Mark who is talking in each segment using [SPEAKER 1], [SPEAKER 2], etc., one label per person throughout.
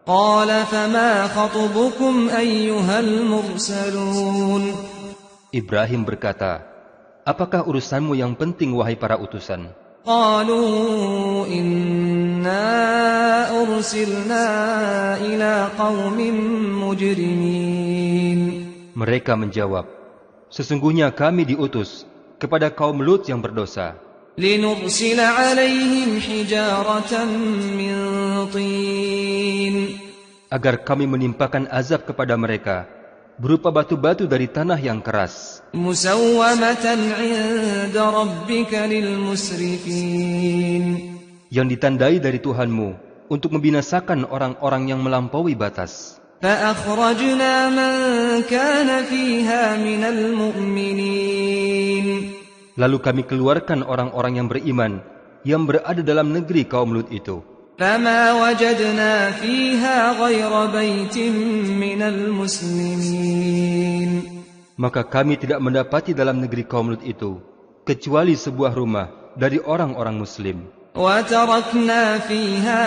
[SPEAKER 1] قال فما خطبكم أيها المرسلون
[SPEAKER 2] Ibrahim berkata, apakah urusanmu yang penting wahai para utusan?
[SPEAKER 1] قالوا إنا أرسلنا إلى قوم مجرمين
[SPEAKER 2] Mereka menjawab, sesungguhnya kami diutus kepada kaum Lut yang berdosa,
[SPEAKER 1] لنرسل عليهم حجارة من طين
[SPEAKER 2] agar kami menimpakan azab kepada mereka berupa batu-batu dari tanah yang keras,
[SPEAKER 1] مسومة عند ربك للمسرفين
[SPEAKER 2] yang ditandai dari Tuhanmu untuk membinasakan orang-orang yang melampaui batas.
[SPEAKER 1] فأخرجنا من كان فيها من المؤمنين
[SPEAKER 2] Lalu kami keluarkan orang-orang yang beriman yang berada dalam negeri kaum Lut itu.
[SPEAKER 1] فما وجدنا فيها غير بيت من المسلمين
[SPEAKER 2] Maka kami tidak mendapati dalam negeri kaum Lut itu kecuali sebuah rumah dari orang-orang Muslim.
[SPEAKER 1] وتركنا فيها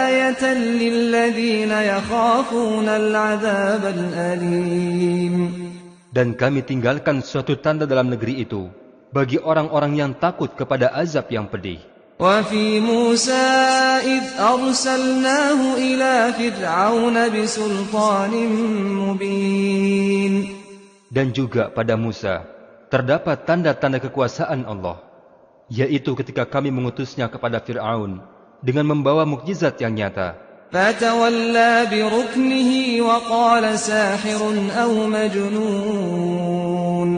[SPEAKER 1] آية للذين يخافون العذاب الأليم
[SPEAKER 2] Dan kami tinggalkan suatu tanda dalam negeri itu bagi orang-orang yang takut kepada azab yang pedih.
[SPEAKER 1] وفي موسى إذ أرسلناه إلى فرعون بسلطان مبين
[SPEAKER 2] Dan juga pada Musa terdapat tanda-tanda kekuasaan Allah, yaitu ketika kami mengutusnya kepada Fir'aun dengan membawa mukjizat yang nyata.
[SPEAKER 1] فتولى بركنه وقال ساحر أو مجنون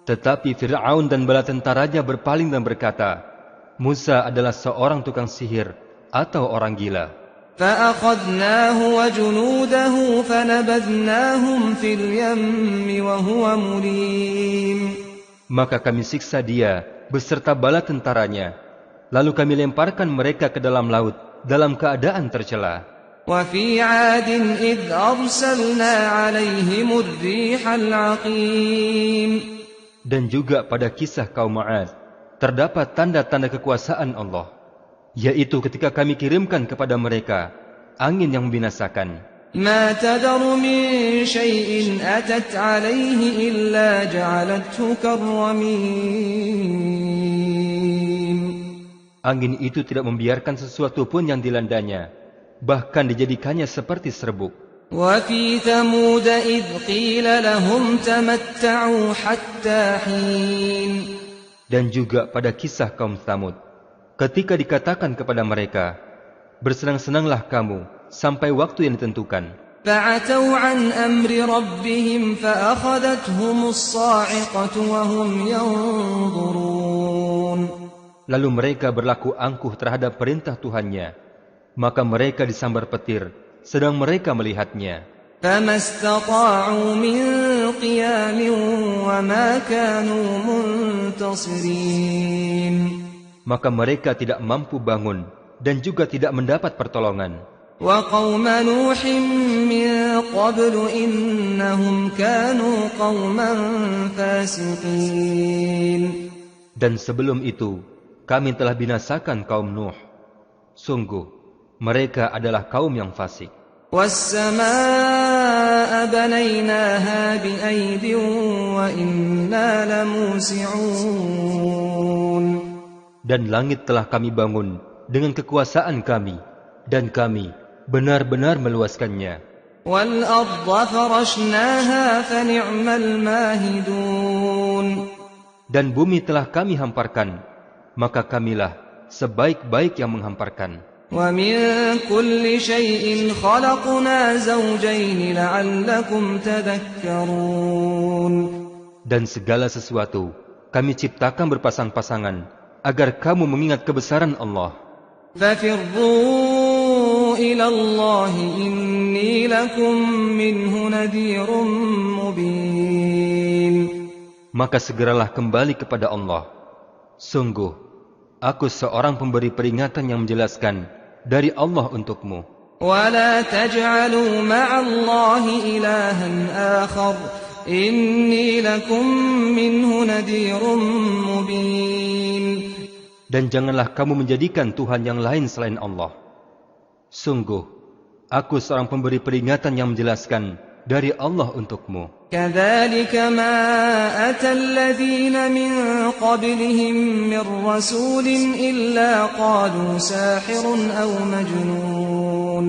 [SPEAKER 2] Tetapi Fir'aun dan bala tentaranya berpaling dan berkata, Musa adalah seorang tukang sihir atau orang gila.
[SPEAKER 1] فأخذناه وجنوده فنبذناهم في اليم وهو مليم
[SPEAKER 2] Maka kami siksa dia beserta bala tentaranya, lalu kami lemparkan mereka ke dalam laut dalam keadaan tercela.
[SPEAKER 1] وفي عاد إذ أرسلنا عليهم الريح العقيم
[SPEAKER 2] Dan juga pada kisah kaum Ma'ad terdapat tanda-tanda kekuasaan Allah, yaitu ketika kami kirimkan kepada mereka angin yang membinasakan.
[SPEAKER 1] ما تذر من شيء أتت عليه إلا جعلته كالرميم
[SPEAKER 2] Angin itu tidak membiarkan sesuatu pun yang dilandanya, bahkan dijadikannya seperti serbuk.
[SPEAKER 1] وفي ثمود إذ قيل لهم تمتعوا حتى حين
[SPEAKER 2] Dan juga pada kisah kaum Tsamud, ketika dikatakan kepada mereka, bersenang-senanglah kamu sampai waktu yang ditentukan.
[SPEAKER 1] فعتوا عن أمر ربهم فأخذتهم الصاعقة وهم ينظرون
[SPEAKER 2] Lalu mereka berlaku angkuh terhadap perintah Tuhannya, maka mereka disambar petir sedang mereka melihatnya.
[SPEAKER 1] فما استطاعوا من قيام وما كانوا منتصرين
[SPEAKER 2] Maka mereka tidak mampu bangun dan juga tidak mendapat pertolongan.
[SPEAKER 1] وقوم نوح من قبل إنهم كانوا قوما فاسقين
[SPEAKER 2] Dan sebelum itu, kami telah binasakan kaum Nuh. Sungguh, mereka adalah kaum yang fasik.
[SPEAKER 1] والسماء بنيناها بأيد وإنا لموسعون
[SPEAKER 2] Dan langit telah kami bangun dengan kekuasaan kami, dan kami benar-benar meluaskannya.
[SPEAKER 1] والأرض فرشناها فنعم الماهدون
[SPEAKER 2] Dan bumi telah kami hamparkan, maka kamilah sebaik-baik yang menghamparkan.
[SPEAKER 1] ومن كل شيء خلقنا زوجين لعلكم تذكرون
[SPEAKER 2] Dan segala sesuatu kami ciptakan berpasang-pasangan agar kamu mengingat kebesaran Allah.
[SPEAKER 1] ففروا إلى الله إني لكم منه نذير مبين
[SPEAKER 2] Maka segeralah kembali kepada Allah. Sungguh, aku seorang pemberi peringatan yang menjelaskan dari Allah untukmu.
[SPEAKER 1] ولا تجعلوا مع الله إلها آخر إني لكم منه نذير مبين
[SPEAKER 2] Dan janganlah kamu menjadikan Tuhan yang lain selain Allah. Sungguh, Aku seorang pemberi peringatan yang menjelaskan dari Allah untukmu.
[SPEAKER 1] كذلك ما أتى الذين من قبلهم من رسول إلا قالوا ساحر أو مجنون.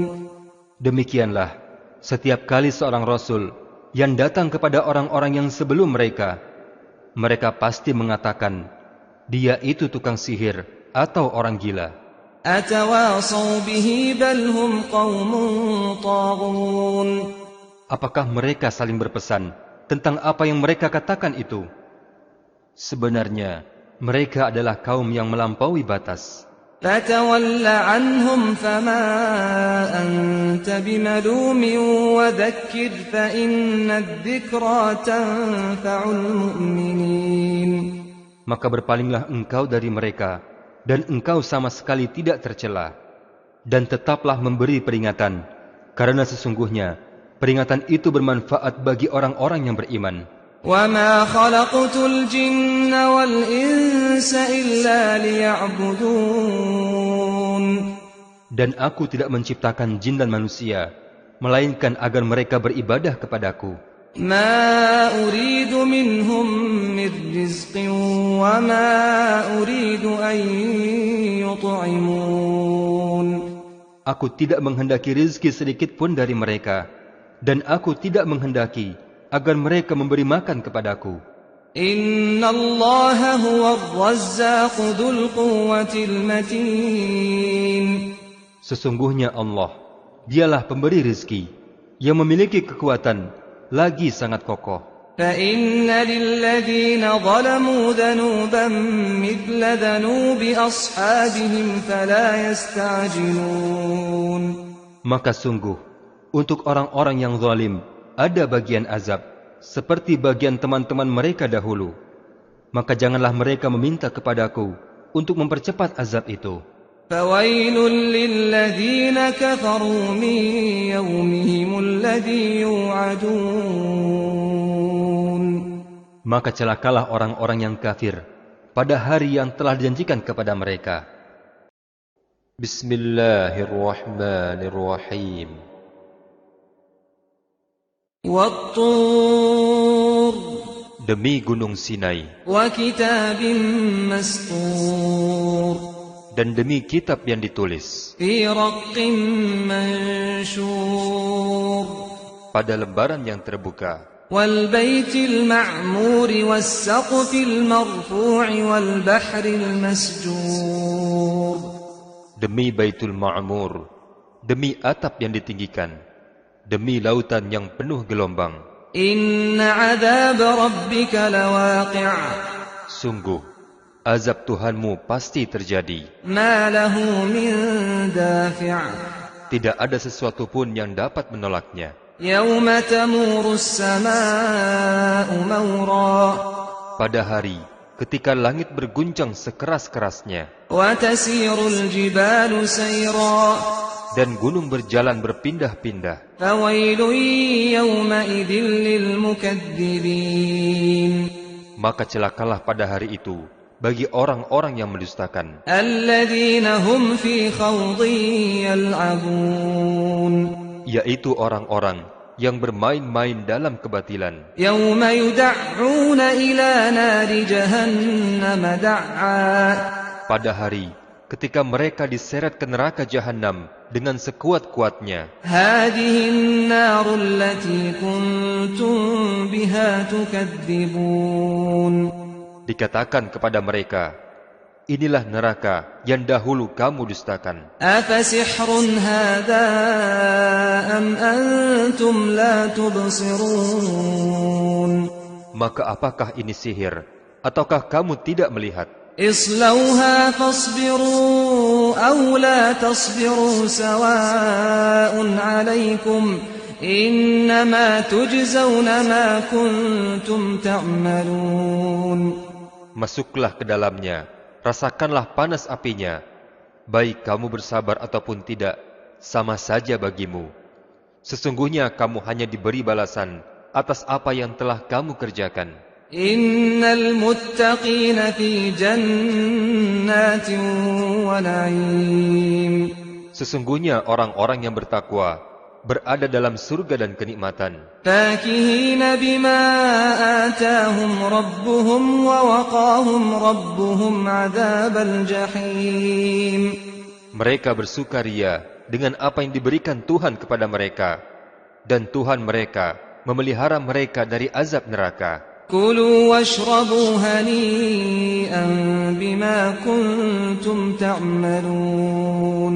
[SPEAKER 2] Demikianlah, setiap kali seorang Rasul yang datang kepada orang-orang yang sebelum mereka, mereka pasti mengatakan, dia itu tukang sihir atau orang gila.
[SPEAKER 1] أتواصوا به بل هم قوم طاغون.
[SPEAKER 2] Apakah mereka saling berpesan tentang apa yang mereka katakan itu? Sebenarnya, mereka adalah kaum yang melampaui batas.
[SPEAKER 1] فتول عنهم فما أنت بملوم وذكر فإن الذكرى تنفع المؤمنين.
[SPEAKER 2] Maka berpalinglah engkau dari mereka, dan engkau sama sekali tidak tercela. Dan tetaplah memberi peringatan, karena sesungguhnya peringatan itu bermanfaat bagi orang-orang yang beriman.
[SPEAKER 1] وَمَا خَلَقْتُ الْجِنَّ وَالْإِنسَ إِلَّا لِيَعْبُدُونَ.
[SPEAKER 2] Dan aku tidak menciptakan jin dan manusia, melainkan agar mereka beribadah kepadaku.
[SPEAKER 1] مَا أُرِيدُ مِنْهُمْ مِنْ رِزْقٍ وَمَا أُرِيدُ أَنْ يُطْعِمُونَ.
[SPEAKER 2] Aku tidak menghendaki rizki sedikit pun dari mereka, dan aku tidak menghendaki agar mereka memberi makan kepadaku.
[SPEAKER 1] Inna Allah huwa ar-razzaq dzul quwwatil matin.
[SPEAKER 2] Sesungguhnya Allah, dialah pemberi rizki yang memiliki kekuatan lagi sangat kokoh.
[SPEAKER 1] Fa inna lilladzina zalamu dhanuban mithla dhanubi ashabihim fala yasta'jilun.
[SPEAKER 2] Maka sungguh, untuk orang-orang yang zalim ada bagian azab seperti bagian teman-teman mereka dahulu. Maka janganlah mereka meminta kepadaku untuk mempercepat azab itu.
[SPEAKER 1] Fawailul lilladzina kafaru min yawmihimul ladzi yu'adun.
[SPEAKER 2] Maka celakalah orang-orang yang kafir pada hari yang telah dijanjikan kepada mereka. Bismillahirrahmanirrahim.
[SPEAKER 1] Wat-tur.
[SPEAKER 2] Demi gunung Sinai.
[SPEAKER 1] Wa kitabim mastur.
[SPEAKER 2] Dan demi kitab yang ditulis.
[SPEAKER 1] Fi raqqim manshur.
[SPEAKER 2] Pada lembaran yang terbuka.
[SPEAKER 1] Wal baitil ma'mur was-saqfil marfu'i wal bahril masjur.
[SPEAKER 2] Demi Baitul Ma'mur, demi atap yang ditinggikan, demi lautan yang penuh gelombang.
[SPEAKER 1] Inna 'adzab rabbika lawaqi'.
[SPEAKER 2] Sungguh, azab Tuhanmu pasti terjadi.
[SPEAKER 1] Ma lahu min dafi'.
[SPEAKER 2] Tidak ada sesuatu pun yang dapat menolaknya.
[SPEAKER 1] Yawma tamurus samaa'u mawra.
[SPEAKER 2] Pada hari ketika langit berguncang sekeras-kerasnya.
[SPEAKER 1] Wa tasirul jibalu sayra.
[SPEAKER 2] Dan gunung berjalan berpindah-pindah.
[SPEAKER 1] Fawailun yawma idzil lil mukadzibin.
[SPEAKER 2] Maka celakalah pada hari itu bagi orang-orang yang mendustakan.
[SPEAKER 1] Alladzina hum fi khawdin yal'abun. Yaitu
[SPEAKER 2] orang-orang yang bermain-main dalam kebatilan.
[SPEAKER 1] Yawma yud'auna ila nari jahannam da''a.
[SPEAKER 2] Pada hari ketika mereka diseret ke neraka Jahannam dengan sekuat-kuatnya.
[SPEAKER 1] Hadhihi an-narul lati kuntum biha tukadzibun.
[SPEAKER 2] Dikatakan kepada mereka, inilah neraka yang dahulu kamu dustakan.
[SPEAKER 1] Afasihrun hadha am antum la tubsirun.
[SPEAKER 2] Maka apakah ini sihir ataukah kamu tidak melihat?
[SPEAKER 1] Islauha fasbiru aw la tasbiru sawa'un 'alaykum innama tujzauna ma kuntum ta'malun.
[SPEAKER 2] Masuklah ke dalamnya, rasakanlah panas apinya. Baik kamu bersabar ataupun tidak, sama saja bagimu. Sesungguhnya kamu hanya diberi balasan atas apa yang telah kamu kerjakan.
[SPEAKER 1] Innal muttaqina fi jannatin wa na'im.
[SPEAKER 2] Sesungguhnya orang-orang yang bertakwa berada dalam surga dan kenikmatan.
[SPEAKER 1] فاكهين بما آتاهم ربهم ووقاهم ربهم عذاب الجحيم.
[SPEAKER 2] Mereka bersukaria dengan apa yang diberikan Tuhan kepada mereka, dan Tuhan mereka memelihara mereka dari azab neraka.
[SPEAKER 1] كلوا واشربوا هنيئا بما كنتم تعملون.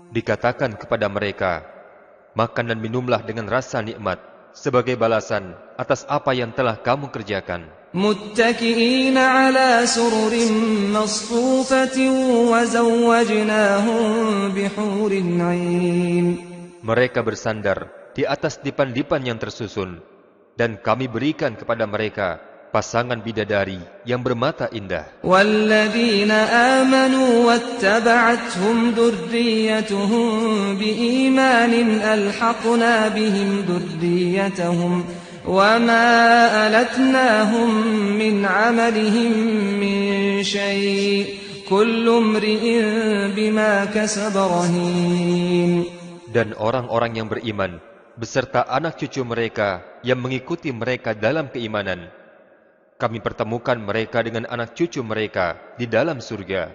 [SPEAKER 2] Dikatakan kepada mereka, makan dan minumlah dengan rasa nikmat sebagai balasan atas apa yang telah kamu kerjakan.
[SPEAKER 1] متكئين على سرر مصفوفة وزوجناهم بحور عين.
[SPEAKER 2] Mereka bersandar di atas dipan-dipan yang tersusun, dan kami berikan kepada mereka pasangan bidadari yang bermata indah.
[SPEAKER 1] والذين آمنوا واتبعتهم ذريتهم بإيمان ألحقنا بهم ذريتهم وما ألتناهم من عملهم من شيء كل امرئ بما كسب رهين.
[SPEAKER 2] Dan orang-orang yang beriman beserta anak cucu mereka yang mengikuti mereka dalam keimanan, kami pertemukan mereka dengan anak cucu mereka di dalam surga,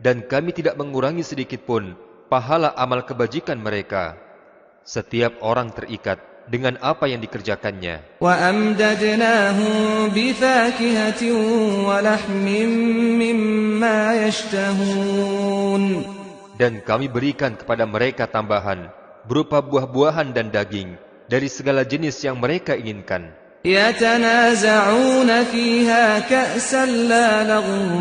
[SPEAKER 2] dan kami tidak mengurangi sedikit pun pahala amal kebajikan mereka. Setiap orang terikat dengan apa yang dikerjakannya.
[SPEAKER 1] وَأَمْدَدْنَاهُمْ بِفَاكِهَةٍ وَلَحْمٍ مِّمَّا يَشْتَهُونَ. Dan
[SPEAKER 2] kami berikan kepada mereka tambahan berupa buah-buahan dan daging dari segala jenis yang mereka inginkan.
[SPEAKER 1] يَتَنَازَعُونَ فِيهَا كَأْسًا لَّا لَغْوٌ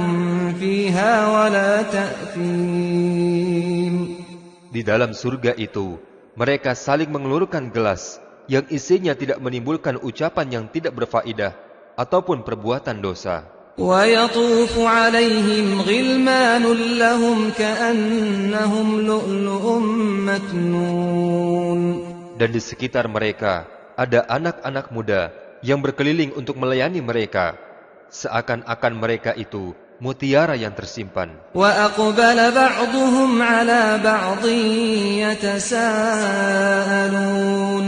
[SPEAKER 1] فِيهَا وَلَا تَأْثِيمٌ.
[SPEAKER 2] Di dalam surga itu, mereka saling mengelurkan gelas yang isinya tidak menimbulkan ucapan yang tidak berfaedah ataupun perbuatan dosa.
[SPEAKER 1] وَيَطُوفُ عَلَيْهِمْ غِلْمَانٌ لَّهُمْ كَأَنَّهُمْ لُؤْلُؤٌ مَّكْنُونٌ.
[SPEAKER 2] Dan di sekitar mereka ada anak-anak muda yang berkeliling untuk melayani mereka, seakan-akan mereka itu mutiara yang tersimpan.
[SPEAKER 1] وَأَقْبَلَ بَعْضُهُمْ عَلَى بَعْضٍ يَتَسَاءَلُونَ.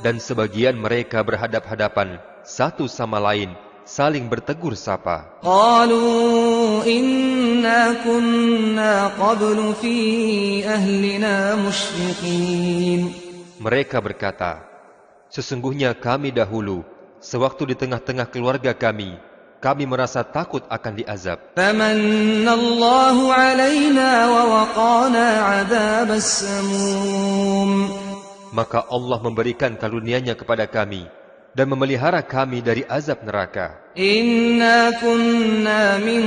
[SPEAKER 2] Dan sebagian mereka berhadap-hadapan satu sama lain, saling bertegur sapa.
[SPEAKER 1] قَالُوا إِنَّا كُنَّا قَبْلُ فِي أَهْلِنَا مُشْفِقِينَ.
[SPEAKER 2] Mereka berkata, sesungguhnya kami dahulu, sewaktu di tengah-tengah keluarga kami merasa takut akan diazab.
[SPEAKER 1] فَمَنَّ اللَّهُ عَلَيْنَا وَوَقَانَا عَذَابَ السَّمُومِ.
[SPEAKER 2] Maka Allah memberikan karunia-Nya kepada kami dan memelihara kami dari azab neraka.
[SPEAKER 1] إِنَّا كُنَّا مِن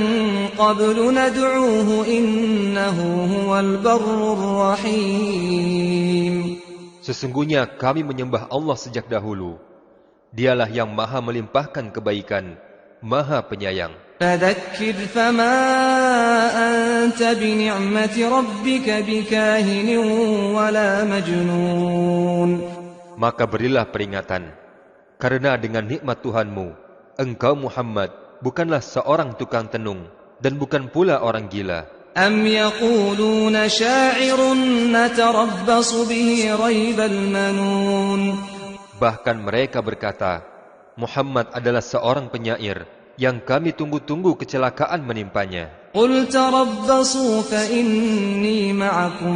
[SPEAKER 1] قَبْلُ نَدْعُوهُ إِنَّهُ هُوَ الْبَرُّ الرَّحِيمُ.
[SPEAKER 2] Sesungguhnya kami menyembah Allah sejak dahulu. Dialah yang maha melimpahkan kebaikan, maha penyayang.
[SPEAKER 1] فَذَكِّرْ فَمَا أَنْتَ بِنِعْمَةِ رَبِّكَ بِكَاهِنٍ وَلَا مَجْنُونٍ.
[SPEAKER 2] Maka berilah peringatan, karena dengan nikmat Tuhanmu, engkau Muhammad bukanlah seorang tukang tenung dan bukan pula orang gila.
[SPEAKER 1] أَمْ يَقُولُونَ شَاعِرٌ نَتَرَبَّصُ بِهِ رَيْبَ الْمَنُونِ.
[SPEAKER 2] Bahkan mereka berkata, Muhammad adalah seorang penyair yang kami tunggu-tunggu kecelakaan menimpanya.
[SPEAKER 1] قُلْ تَرَبَّصُوا فَإِنِّي مَعَكُمْ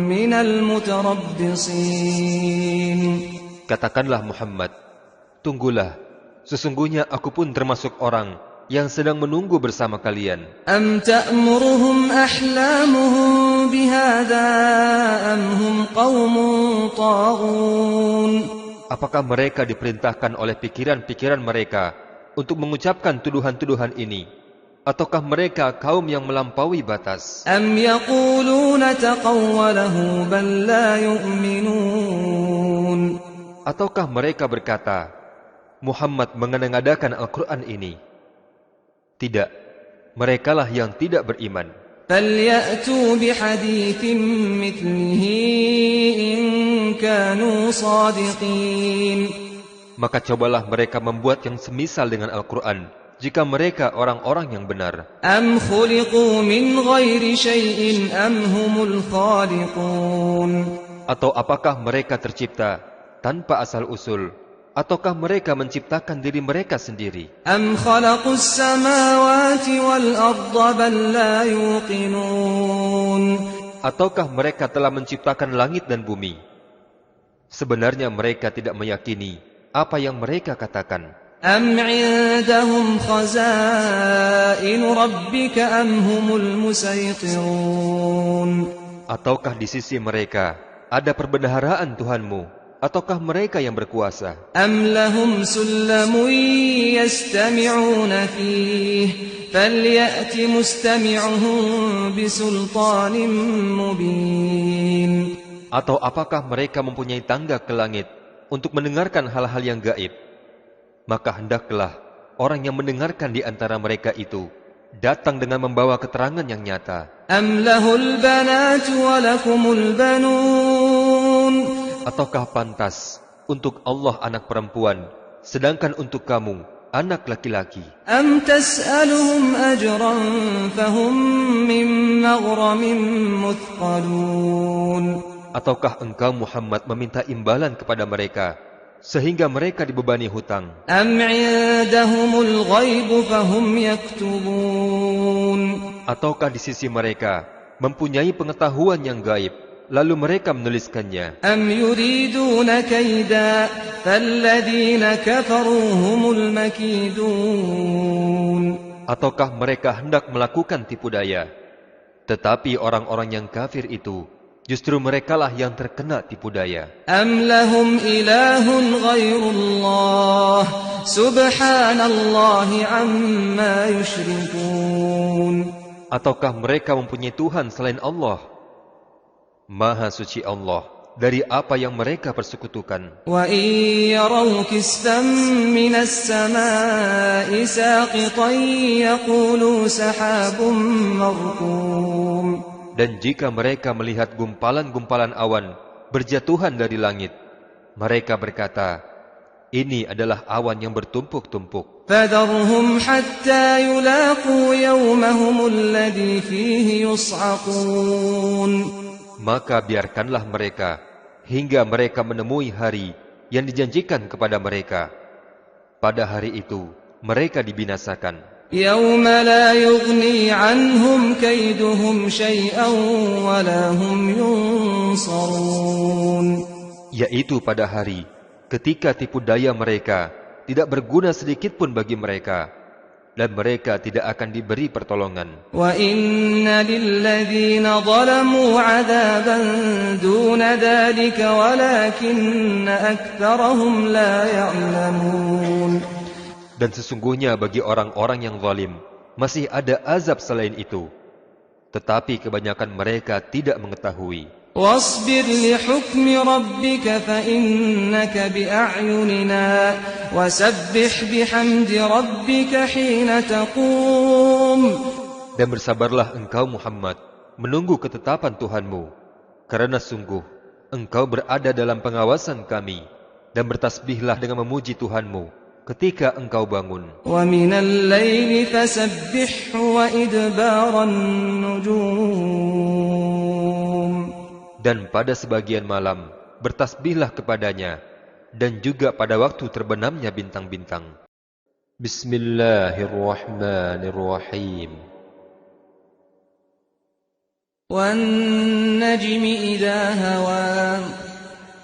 [SPEAKER 1] مِنَ الْمُتَرَبِّصِينَ.
[SPEAKER 2] Katakanlah Muhammad, tunggulah, sesungguhnya aku pun termasuk orang yang sedang menunggu bersama kalian.
[SPEAKER 1] أَمْ تَأْمُرُهُمْ أَحْلَامُهُمْ بِهَذَا أَمْ هُمْ قَوْمٌ طَاغُونَ.
[SPEAKER 2] Apakah mereka diperintahkan oleh pikiran-pikiran mereka untuk mengucapkan tuduhan-tuduhan ini, ataukah mereka kaum yang melampaui batas?
[SPEAKER 1] أَمْ يَقُولُونَ تَقَوَّلَهُ بَل لَّا يُؤْمِنُونَ.
[SPEAKER 2] Ataukah mereka berkata, Muhammad mengada-ngadakan Al-Quran ini? Tidak, merekalah yang tidak beriman.
[SPEAKER 1] فَلْيَأْتُوا بِحَدِيثٍ مِّثْلِهِ إِن كَانُوا صَادِقِينَ.
[SPEAKER 2] Maka cobalah mereka membuat yang semisal dengan Al-Quran, jika mereka orang-orang yang benar.
[SPEAKER 1] أم خلقوا من غير شيء أم هم الخالقون
[SPEAKER 2] Atau apakah mereka tercipta tanpa asal-usul, ataukah mereka menciptakan diri mereka sendiri?
[SPEAKER 1] أم خلقوا السماوات والأرض بل لا يوقنون
[SPEAKER 2] Ataukah mereka telah menciptakan langit dan bumi? Sebenarnya mereka tidak meyakini apa yang mereka katakan.
[SPEAKER 1] أم عندهم خزائن ربك أم هم المسيطرون
[SPEAKER 2] Ataukah di sisi mereka ada perbendaharaan Tuhanmu, ataukah mereka yang berkuasa?
[SPEAKER 1] أم لهم سلم يستمعون فيه فليأت مستمعهم بسلطان مبين
[SPEAKER 2] Atau apakah mereka mempunyai tangga ke langit untuk mendengarkan hal-hal yang gaib? Maka hendaklah orang yang mendengarkan di antara mereka itu datang dengan membawa keterangan yang nyata.
[SPEAKER 1] أم له البنات ولكم البنون
[SPEAKER 2] Ataukah pantas untuk Allah anak perempuan, sedangkan untuk kamu anak laki-laki?
[SPEAKER 1] أم تسألهم أجرا فهم من مغرم مثقلون
[SPEAKER 2] Ataukah engkau Muhammad meminta imbalan kepada mereka sehingga mereka dibebani hutang?
[SPEAKER 1] أم عندهم الغيب فهم يكتبون
[SPEAKER 2] Ataukah di sisi mereka mempunyai pengetahuan yang gaib, lalu mereka menuliskannya?
[SPEAKER 1] أم يريدون كيدا فالذين كفروا هم المكيدون
[SPEAKER 2] Ataukah mereka hendak melakukan tipu daya? Tetapi orang-orang yang kafir itu justru merekalah yang terkena tipu daya.
[SPEAKER 1] أم لهم إله غير الله سبحان الله عما يشركون
[SPEAKER 2] Ataukah mereka mempunyai Tuhan selain Allah? Maha suci Allah dari apa yang mereka persekutukan.
[SPEAKER 1] وإن يروا كسفا من السماء ساقطا يقولوا سحاب مركوم
[SPEAKER 2] Dan jika mereka melihat gumpalan-gumpalan awan berjatuhan dari langit, mereka berkata, ini adalah awan yang bertumpuk-tumpuk.
[SPEAKER 1] فذرهم حتى يلاقوا يومهم الذي فيه يصعقون
[SPEAKER 2] Maka biarkanlah mereka hingga mereka menemui hari yang dijanjikan kepada mereka. Pada hari itu mereka dibinasakan.
[SPEAKER 1] يوم لا يغني عنهم كيدهم شيئا ولا هم ينصرون
[SPEAKER 2] Yaitu pada hari ketika tipu daya mereka tidak berguna sedikit pun bagi mereka, dan mereka tidak akan diberi pertolongan.
[SPEAKER 1] وإن للذين ظلموا عذابا دون ذلك ولكن أكثرهم لا يعلمون
[SPEAKER 2] Dan sesungguhnya bagi orang-orang yang zalim masih ada azab selain itu, tetapi kebanyakan mereka tidak mengetahui.
[SPEAKER 1] واصبر لحكم ربك فإنك بأعيننا وسبح بحمد ربك حين تقوم
[SPEAKER 2] Dan bersabarlah engkau Muhammad menunggu ketetapan Tuhanmu, karena sungguh engkau berada dalam pengawasan kami, dan bertasbihlah dengan memuji Tuhanmu ketika engkau bangun.
[SPEAKER 1] ومن الليل فسبحه وإدبار النجوم
[SPEAKER 2] Dan pada sebagian malam bertasbihlah kepadanya, dan juga pada waktu terbenamnya bintang-bintang. Bismillahirrahmanirrahim.
[SPEAKER 1] والنجم إذا هوى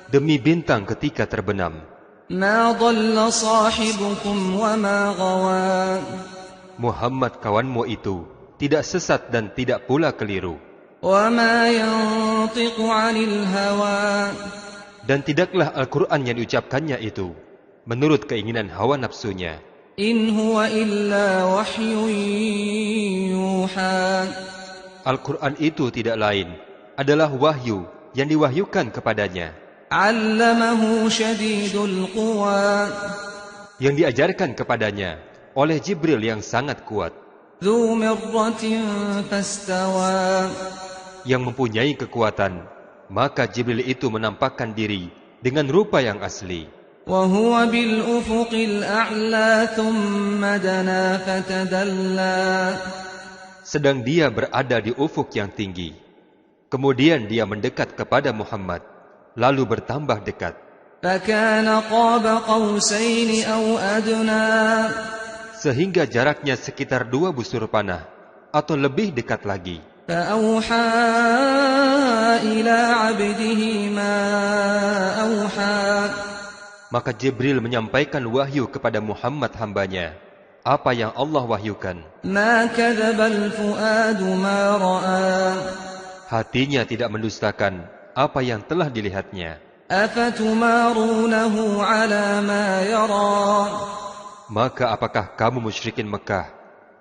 [SPEAKER 2] Demi bintang ketika terbenam,
[SPEAKER 1] ما ضل صاحبكم وما غوى
[SPEAKER 2] Muhammad kawanmu itu tidak sesat dan tidak pula keliru.
[SPEAKER 1] وما ينطق عن الهوى
[SPEAKER 2] Dan tidaklah Al-Quran yang diucapkannya itu menurut keinginan hawa nafsunya.
[SPEAKER 1] إن هو إلا وحي يوحى
[SPEAKER 2] Al-Quran itu tidak lain adalah wahyu yang diwahyukan kepadanya,
[SPEAKER 1] علمه شديد القوى
[SPEAKER 2] yang diajarkan kepadanya oleh Jibril yang sangat kuat,
[SPEAKER 1] ذو مرة فاستوى
[SPEAKER 2] yang mempunyai kekuatan. Maka Jibril itu menampakkan diri dengan rupa yang asli.
[SPEAKER 1] وهو بالأفق الأعلى ثم دنا فتدلى
[SPEAKER 2] Sedang dia berada di ufuk yang tinggi. Kemudian dia mendekat kepada Muhammad, lalu bertambah dekat.
[SPEAKER 1] فكان قاب قوسين أو أدنى
[SPEAKER 2] Sehingga jaraknya sekitar 2 busur panah, atau lebih dekat lagi.
[SPEAKER 1] فأوحى إلى عبده ما أوحى
[SPEAKER 2] Maka Jibril menyampaikan wahyu kepada Muhammad hambanya, apa yang Allah wahyukan.
[SPEAKER 1] ما كذب الفؤاد ما رأى
[SPEAKER 2] Hatinya tidak mendustakan apa yang telah dilihatnya.
[SPEAKER 1] أفتمارونه على ما يرى
[SPEAKER 2] Maka apakah kamu musyrikin Mekah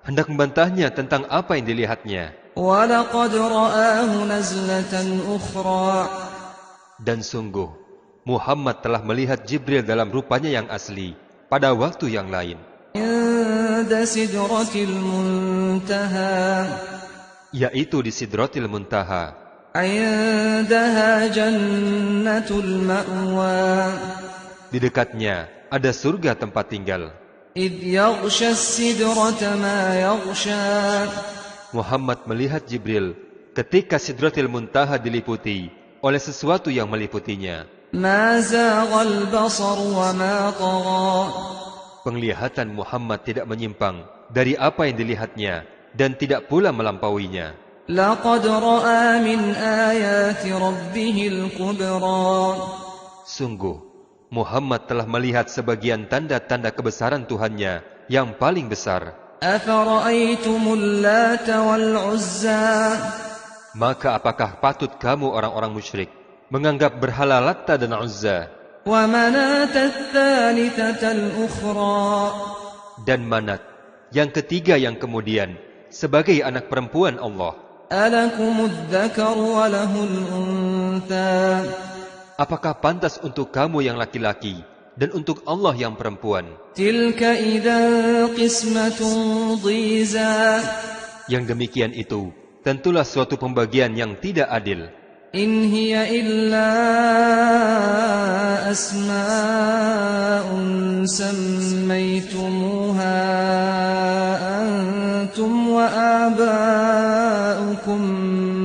[SPEAKER 2] hendak membantahnya tentang apa yang dilihatnya?
[SPEAKER 1] ولقد رآه نزلة أخرى
[SPEAKER 2] Dan sungguh, Muhammad telah melihat Jibril dalam rupanya yang asli pada waktu yang lain,
[SPEAKER 1] عند سدرة المنتهى
[SPEAKER 2] yaitu di Sidratil Muntaha.
[SPEAKER 1] عندها جنة المأوى
[SPEAKER 2] Di dekatnya ada surga tempat tinggal.
[SPEAKER 1] إذ يغشى السدرة ما يغشى
[SPEAKER 2] Muhammad melihat Jibril ketika Sidratil Muntaha diliputi oleh sesuatu yang meliputinya.
[SPEAKER 1] ما زاغ البصر وما طغى
[SPEAKER 2] Penglihatan Muhammad tidak menyimpang dari apa yang dilihatnya dan tidak pula melampauinya.
[SPEAKER 1] لقد رأى من آيات ربه الكبرى
[SPEAKER 2] Sungguh, Muhammad telah melihat sebagian tanda-tanda kebesaran Tuhannya yang paling besar.
[SPEAKER 1] أفرأيتم اللات والعزى
[SPEAKER 2] Maka apakah patut kamu orang-orang musyrik menganggap berhala Latta dan Uzza
[SPEAKER 1] ومناة الثالثة الأخرى
[SPEAKER 2] dan Manat yang ketiga yang kemudian sebagai anak perempuan Allah?
[SPEAKER 1] ألكم الذكر وله الأنثى
[SPEAKER 2] Apakah pantas untuk kamu yang laki-laki dan untuk Allah yang perempuan?
[SPEAKER 1] تلك إذا قسمة ضيزى
[SPEAKER 2] Yang demikian itu tentulah suatu pembagian yang tidak adil.
[SPEAKER 1] إن هي إلا أسماء سميتموها أنتم وآباؤكم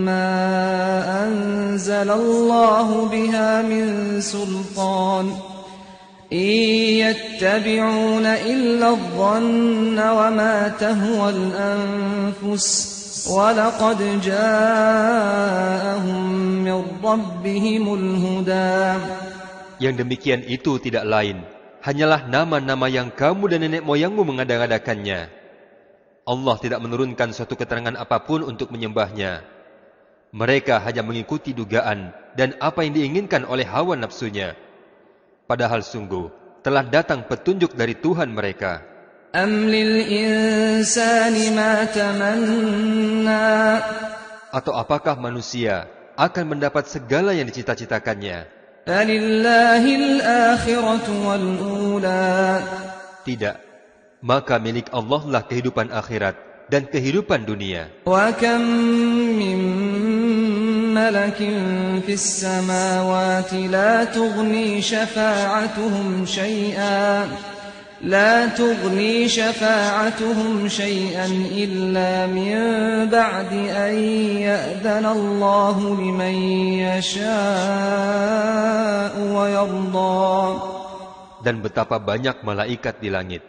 [SPEAKER 1] ما أنزل الله بها من سلطان إن يتبعون إلا الظن وما تهوى الأنفس وَلَقَدْ جَاءَهُم مِّن رَّبِّهِمُ الْهُدَى.
[SPEAKER 2] Yang demikian itu tidak lain, hanyalah nama-nama yang kamu dan nenek moyangmu mengada-ngadakannya. Allah tidak menurunkan suatu keterangan apapun untuk menyembahnya. Mereka hanya mengikuti dugaan dan apa yang diinginkan oleh hawa nafsunya. Padahal sungguh telah datang petunjuk dari Tuhan mereka.
[SPEAKER 1] أَمْ لِلْإِنسَانِ مَا تَمَنَّى.
[SPEAKER 2] Atau apakah manusia akan mendapat segala yang dicita-citakannya?
[SPEAKER 1] فَلِلَّهِ الْآخِرَةُ وَالْأُولَى.
[SPEAKER 2] Tidak, maka milik Allah lah kehidupan akhirat dan kehidupan dunia.
[SPEAKER 1] وَكَمْ مِنْ مَلَكٍ فِي السَّمَاوَاتِ لَا تُغْنِي شَفَاعَتُهُمْ شَيْئًا إِلَّا مِنْ بَعْدِ أَنْ يَأْذَنَ اللَّهُ لِمَنْ يَشَاءُ وَيَرْضَى.
[SPEAKER 2] Dan betapa banyak malaikat di langit.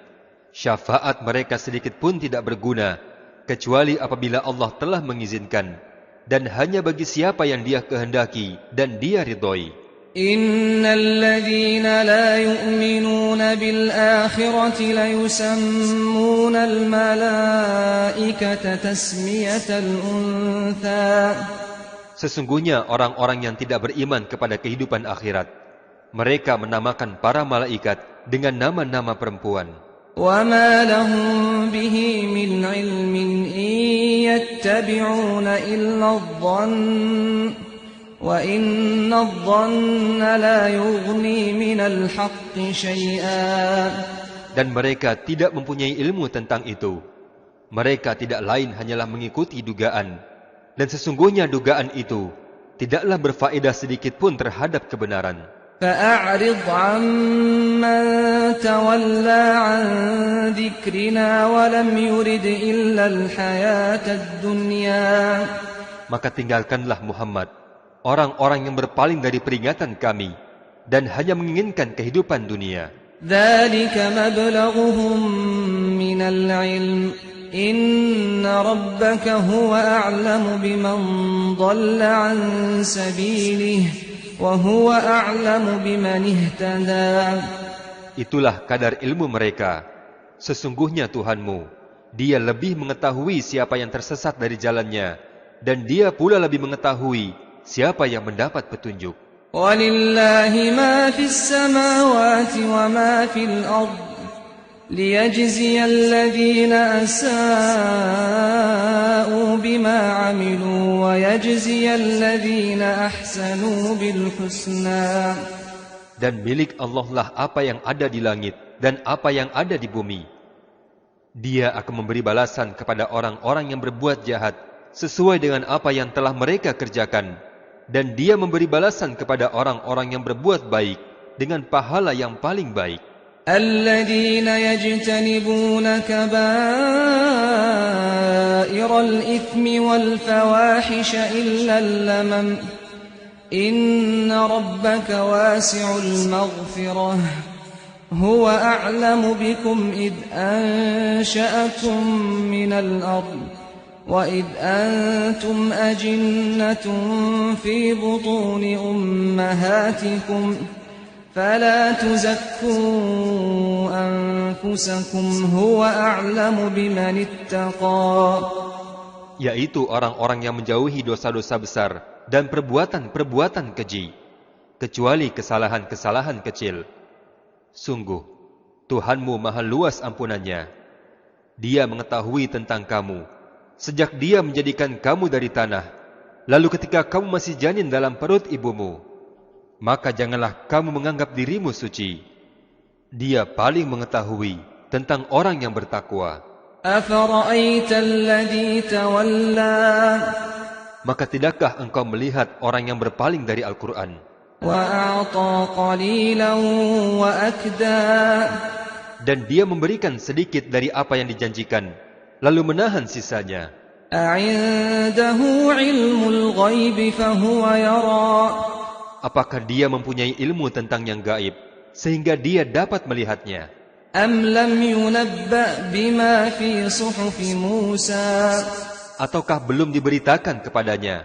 [SPEAKER 2] Syafaat mereka sedikit pun tidak berguna, kecuali apabila Allah telah mengizinkan, dan hanya bagi siapa yang Dia kehendaki dan Dia ridhoi.
[SPEAKER 1] إِنَّ الَّذِينَ لَا يُؤْمِنُونَ بِالْآخِرَةِ لَيُسَمُّونَ الْمَلَائِكَةَ تَسْمِيَةَ الْأُنْثَى.
[SPEAKER 2] Sesungguhnya orang-orang yang tidak beriman kepada kehidupan akhirat, mereka menamakan para malaikat dengan nama-nama perempuan.
[SPEAKER 1] وَمَا لَهُم بِهِ مِنْ عِلْمٍ إِنْ يَتَّبِعُونَ إِلَّا الظَّنَّ وَإِنَّ الظَّنَّ لَا يُغْنِي مِنَ الْحَقِّ شَيْئًا.
[SPEAKER 2] Dan mereka tidak mempunyai ilmu tentang itu. Mereka tidak lain hanyalah mengikuti dugaan. Dan sesungguhnya dugaan itu tidaklah berfaedah sedikit pun terhadap kebenaran.
[SPEAKER 1] فأعرض عمن تولى عن ذكرنا ولم يرد إلا الحياة الدنيا.
[SPEAKER 2] Maka tinggalkanlah Muhammad orang-orang yang berpaling dari peringatan kami dan hanya menginginkan kehidupan dunia.
[SPEAKER 1] ذلك مبلغهم من العلم إن ربك هو أعلم بمن ضل عن سبيله وهو أعلم بمن اهتدى.
[SPEAKER 2] Itulah kadar ilmu mereka. Sesungguhnya Tuhanmu, Dia lebih mengetahui siapa yang tersesat dari jalannya, dan Dia pula lebih mengetahui siapa yang mendapat petunjuk.
[SPEAKER 1] وَلِلَّهِ مَا فِي السَّمَاوَاتِ وَمَا فِي الْأَرْضِ لِيَجْزِيَ الَّذِينَ أَسَاءُوا بِمَا عَمِلُوا وَيَجْزِيَ الَّذِينَ أَحْسَنُوا بِالْحُسْنَى.
[SPEAKER 2] Dan milik Allah lah apa yang ada di langit dan apa yang ada di bumi. Dia akan memberi balasan kepada orang-orang yang berbuat jahat sesuai dengan apa yang telah mereka kerjakan. Dan Dia memberi balasan kepada orang-orang yang berbuat baik dengan pahala yang paling baik.
[SPEAKER 1] الَّذِينَ يَجْتَنِبُونَ كَبَائِرَ الْإِثْمِ وَالْفَوَاحِشَ إِلَّا اللَّمَمَ إِنَّ رَبَّكَ وَاسِعُ الْمَغْفِرَةِ هُوَ أَعْلَمُ بِكُمْ إِذْ أَنشَأَكُم مِّنَ الْأَرْضِ وَإِذْ أَنْتُمْ أَجِنَّةٌ فِي بُطُونِ أُمَّهَاتِكُمْ فَلَا تُزَكُّوا أَنفُسَكُمْ هُوَ أَعْلَمُ بِمَنِ اتَّقَى.
[SPEAKER 2] Yaitu orang-orang yang menjauhi dosa-dosa besar dan perbuatan-perbuatan keji, kecuali kesalahan-kesalahan kecil. Sungguh, Tuhanmu maha luas ampunannya. Dia mengetahui tentang kamu sejak Dia menjadikan kamu dari tanah, lalu ketika kamu masih janin dalam perut ibumu. Maka janganlah kamu menganggap dirimu suci. Dia paling mengetahui tentang orang yang bertakwa.
[SPEAKER 1] أَفَرَأَيْتَ الَّذِي تَوَلَّى.
[SPEAKER 2] Maka tidakkah engkau melihat orang yang berpaling dari Al-Quran
[SPEAKER 1] وَأَعْطَى قَلِيلًا وَأَكْدَى.
[SPEAKER 2] dan dia memberikan sedikit dari apa yang dijanjikan, lalu menahan sisanya?
[SPEAKER 1] أَعِندَهُ عِلْمُ الْغَيْبِ فَهُوَ يَرَى.
[SPEAKER 2] Apakah dia mempunyai ilmu tentang yang gaib sehingga dia dapat melihatnya?
[SPEAKER 1] أَمْ لَمْ يُنَبَّأْ بِمَا فِي صُحُفِ مُوسَى.
[SPEAKER 2] Ataukah belum diberitakan kepadanya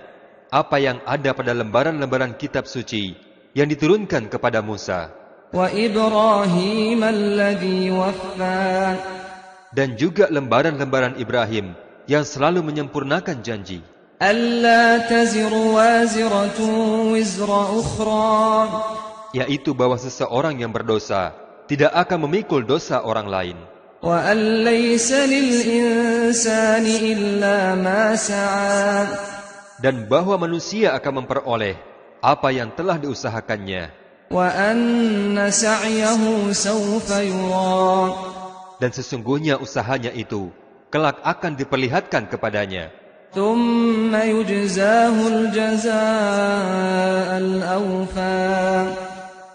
[SPEAKER 2] apa yang ada pada lembaran-lembaran kitab suci yang diturunkan kepada Musa
[SPEAKER 1] وَإِبْرَاهِيمَ الَّذِي وَفَّى.
[SPEAKER 2] dan juga lembaran-lembaran Ibrahim yang selalu menyempurnakan janji,
[SPEAKER 1] أَلَّا تَزِرُ وَازِرَةٌ وِزْرَ أُخْرَى.
[SPEAKER 2] yaitu bahwa seseorang yang berdosa tidak akan memikul dosa orang lain,
[SPEAKER 1] وَأَن لَّيْسَ لِلْإِنسَانِ إِلَّا مَا سَعَى.
[SPEAKER 2] dan bahwa manusia akan memperoleh apa yang telah diusahakannya,
[SPEAKER 1] وَأَنَّ سَعْيَهُ سَوْفَ يُرَى.
[SPEAKER 2] dan sesungguhnya usahanya itu kelak akan diperlihatkan kepadanya.
[SPEAKER 1] ثُمَّ يُجْزَاهُ الْجَزَاءَ الْأَوْفَى.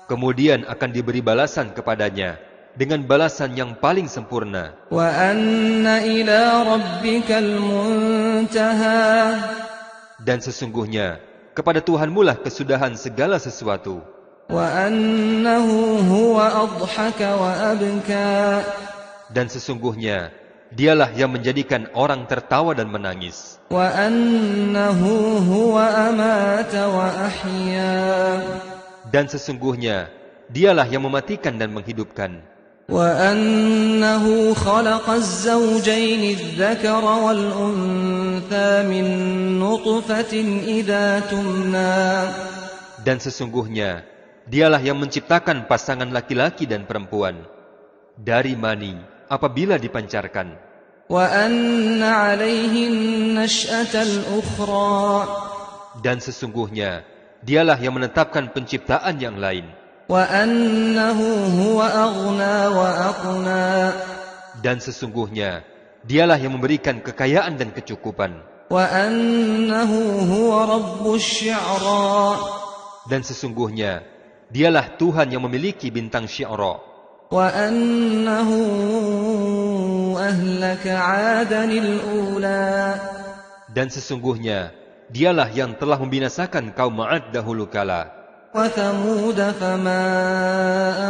[SPEAKER 2] Kemudian akan diberi balasan kepadanya dengan balasan yang paling sempurna.
[SPEAKER 1] وَأَنَّ إِلَى رَبِّكَ الْمُنْتَهَى.
[SPEAKER 2] Dan sesungguhnya kepada Tuhanmu lah kesudahan segala sesuatu.
[SPEAKER 1] وَأَنَّهُ هُوَ أَضْحَكَ وَأَبْكَى.
[SPEAKER 2] Dan sesungguhnya Dialah yang menjadikan orang tertawa dan menangis.
[SPEAKER 1] وَأَنَّهُ هُوَ أَمَاتَ وَأَحْيَا.
[SPEAKER 2] Dan sesungguhnya Dialah yang mematikan dan menghidupkan.
[SPEAKER 1] وَأَنَّهُ خَلَقَ الزَّوْجَيْنِ الذَّكَرَ وَالْأُنثَى مِنْ نُطْفَةٍ إِذَا تُمْنَى.
[SPEAKER 2] Dan sesungguhnya Dialah yang menciptakan pasangan laki-laki dan perempuan dari mani apabila dipancarkan.
[SPEAKER 1] وَأَنَّ عَلَيْهِ النَّشْأَةَ الْأُخْرَى.
[SPEAKER 2] Dan sesungguhnya Dialah yang menetapkan penciptaan yang lain.
[SPEAKER 1] وَأَنَّهُ هُوَ أَغْنَى وَأَقْنَى.
[SPEAKER 2] Dan sesungguhnya Dialah yang memberikan kekayaan dan kecukupan.
[SPEAKER 1] وَأَنَّهُ هُوَ رَبُّ الشِّعْرَى.
[SPEAKER 2] Dan sesungguhnya Dialah Tuhan yang memiliki bintang Syi'ra.
[SPEAKER 1] وأنه أهلك عادا الأولى
[SPEAKER 2] Dan sesungguhnya dialah yang telah membinasakan kaum Ma'ad dahulu kala.
[SPEAKER 1] وثمود فما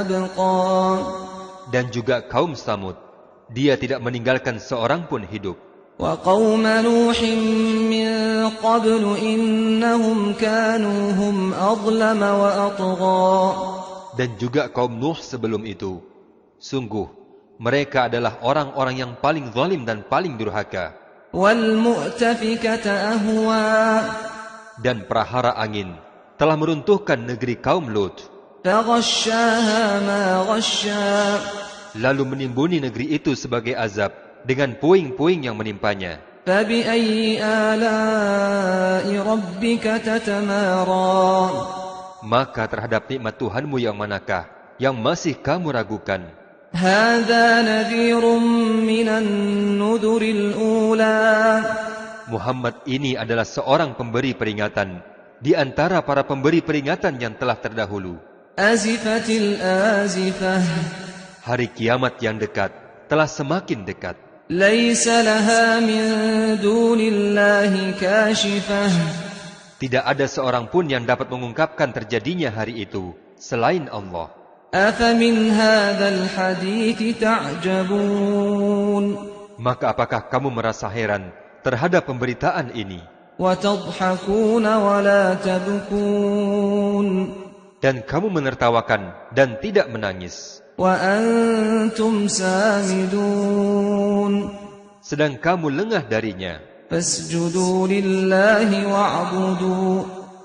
[SPEAKER 1] أبقى
[SPEAKER 2] Dan juga kaum Samud. Dia tidak meninggalkan seorang pun hidup.
[SPEAKER 1] وقوم نوح من قبل إنهم كانوا هم أظلم وأطغى
[SPEAKER 2] Dan juga kaum Nuh sebelum itu. Sungguh, mereka adalah orang-orang yang paling zalim dan paling durhaka.
[SPEAKER 1] والمؤتفكة أهوى
[SPEAKER 2] Dan prahara angin telah meruntuhkan negeri kaum Lut.
[SPEAKER 1] فغشاها ما غشى
[SPEAKER 2] Lalu menimbuni negeri itu sebagai azab dengan puing-puing yang menimpanya.
[SPEAKER 1] فبأي آلاء ربك تتمارى
[SPEAKER 2] Maka terhadap nikmat Tuhanmu yang manakah yang masih kamu ragukan?
[SPEAKER 1] هذا نذير من النذر الأولى
[SPEAKER 2] Muhammad ini adalah seorang pemberi peringatan di antara para pemberi peringatan yang telah terdahulu.
[SPEAKER 1] أزفت الآزفة
[SPEAKER 2] Hari kiamat yang dekat telah semakin dekat.
[SPEAKER 1] ليس لها من دون الله كاشفة
[SPEAKER 2] Tidak ada seorang pun yang dapat mengungkapkan terjadinya hari itu selain Allah.
[SPEAKER 1] أفمن هذا الحديث تعجبون
[SPEAKER 2] Maka apakah kamu merasa heran terhadap pemberitaan ini?
[SPEAKER 1] وتضحكون ولا تبكون
[SPEAKER 2] Dan kamu menertawakan dan tidak menangis.
[SPEAKER 1] وأنتم سامدون
[SPEAKER 2] Sedang kamu lengah darinya.
[SPEAKER 1] فاسجدوا لله واعبدوا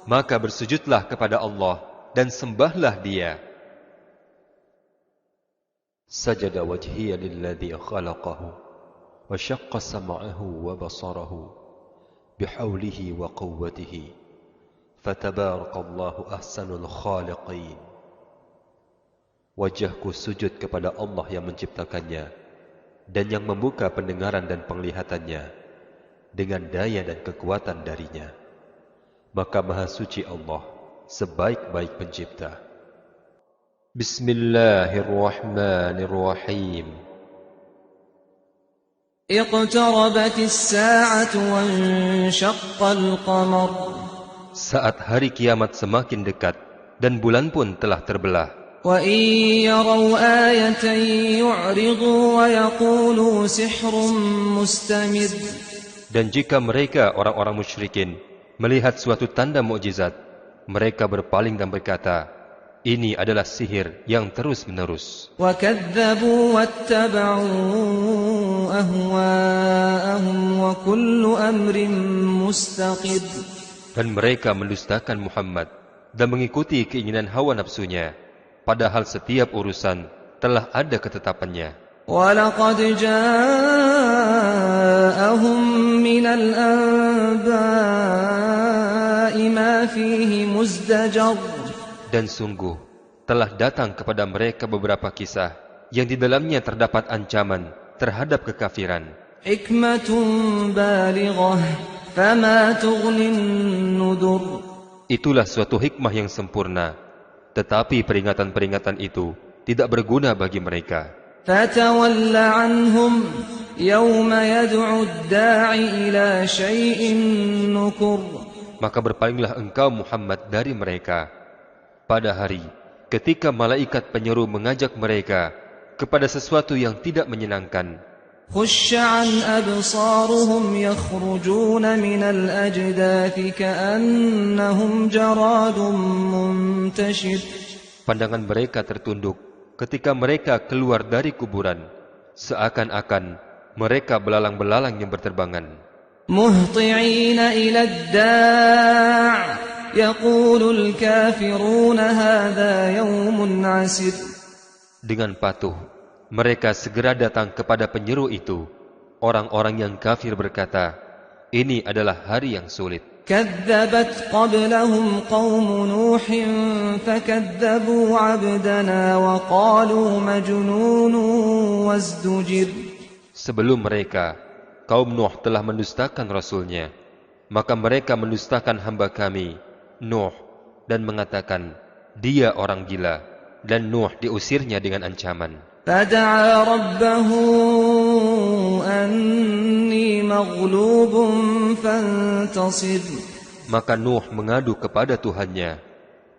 [SPEAKER 2] Maka bersujudlah kepada Allah dan sembahlah Dia. Sajada wajhiya lilladzi khalaqahu wa syaqqa sam'ahu wa basarahu bihaulihi wa quwwatihi fatabarakallahu ahsanul khaliqin. Wajahku sujud kepada Allah yang menciptakannya dan yang membuka pendengaran dan penglihatannya dengan daya dan kekuatan darinya. Maka maha suci Allah, sebaik-baik pencipta. Bismillahirrahmanirrahim.
[SPEAKER 1] اقتربت الساعة وانشق القمر
[SPEAKER 2] Saat hari kiamat semakin dekat dan bulan pun telah terbelah.
[SPEAKER 1] وإن يروا آية يعرضوا ويقولوا سحر مستمر
[SPEAKER 2] Dan jika mereka orang-orang musyrikin melihat suatu tanda mukjizat, mereka berpaling dan berkata, ini adalah sihir yang terus-menerus.
[SPEAKER 1] وكذبوا واتبعوا أهواءهم وكل أمر مستقر
[SPEAKER 2] Dan mereka mendustakan Muhammad dan mengikuti keinginan hawa nafsunya, padahal setiap urusan telah ada ketetapannya.
[SPEAKER 1] ولقد جاءهم من الأنباء ما فيه مزدجر
[SPEAKER 2] Dan sungguh telah datang kepada mereka beberapa kisah yang di dalamnya terdapat ancaman terhadap kekafiran.
[SPEAKER 1] حكمة بالغة فما تغني النذر
[SPEAKER 2] Itulah suatu hikmah yang sempurna, tetapi peringatan-peringatan itu tidak berguna bagi mereka.
[SPEAKER 1] فتول عنهم يوم يدعو الداع إلى شيء نكر
[SPEAKER 2] Maka berpalinglah engkau Muhammad dari mereka pada hari ketika malaikat penyeru mengajak mereka kepada sesuatu yang tidak menyenangkan.
[SPEAKER 1] خش عن أبصارهم يخرجون من الأجداث كأنهم جراد منتشر
[SPEAKER 2] Pandangan mereka tertunduk ketika mereka keluar dari kuburan, seakan-akan mereka belalang-belalang yang berterbangan.
[SPEAKER 1] مهطعين إلى الداع يقول الكافرون هذا يوم عسر
[SPEAKER 2] Dengan patuh, mereka segera datang kepada penyeru itu. Orang-orang yang kafir berkata, ini adalah hari yang sulit.
[SPEAKER 1] كذبت قبلهم قوم نوح فكذبوا عبدنا وقالوا مجنون وازدجر
[SPEAKER 2] Sebelum mereka, kaum Nuh telah mendustakan Rasulnya. Maka mereka mendustakan hamba kami, Nuh, dan mengatakan, dia orang gila, dan Nuh diusirnya dengan ancaman.
[SPEAKER 1] فدعا ربه أني مغلوب فانتصر.
[SPEAKER 2] Maka Nuh mengadu kepada Tuhannya.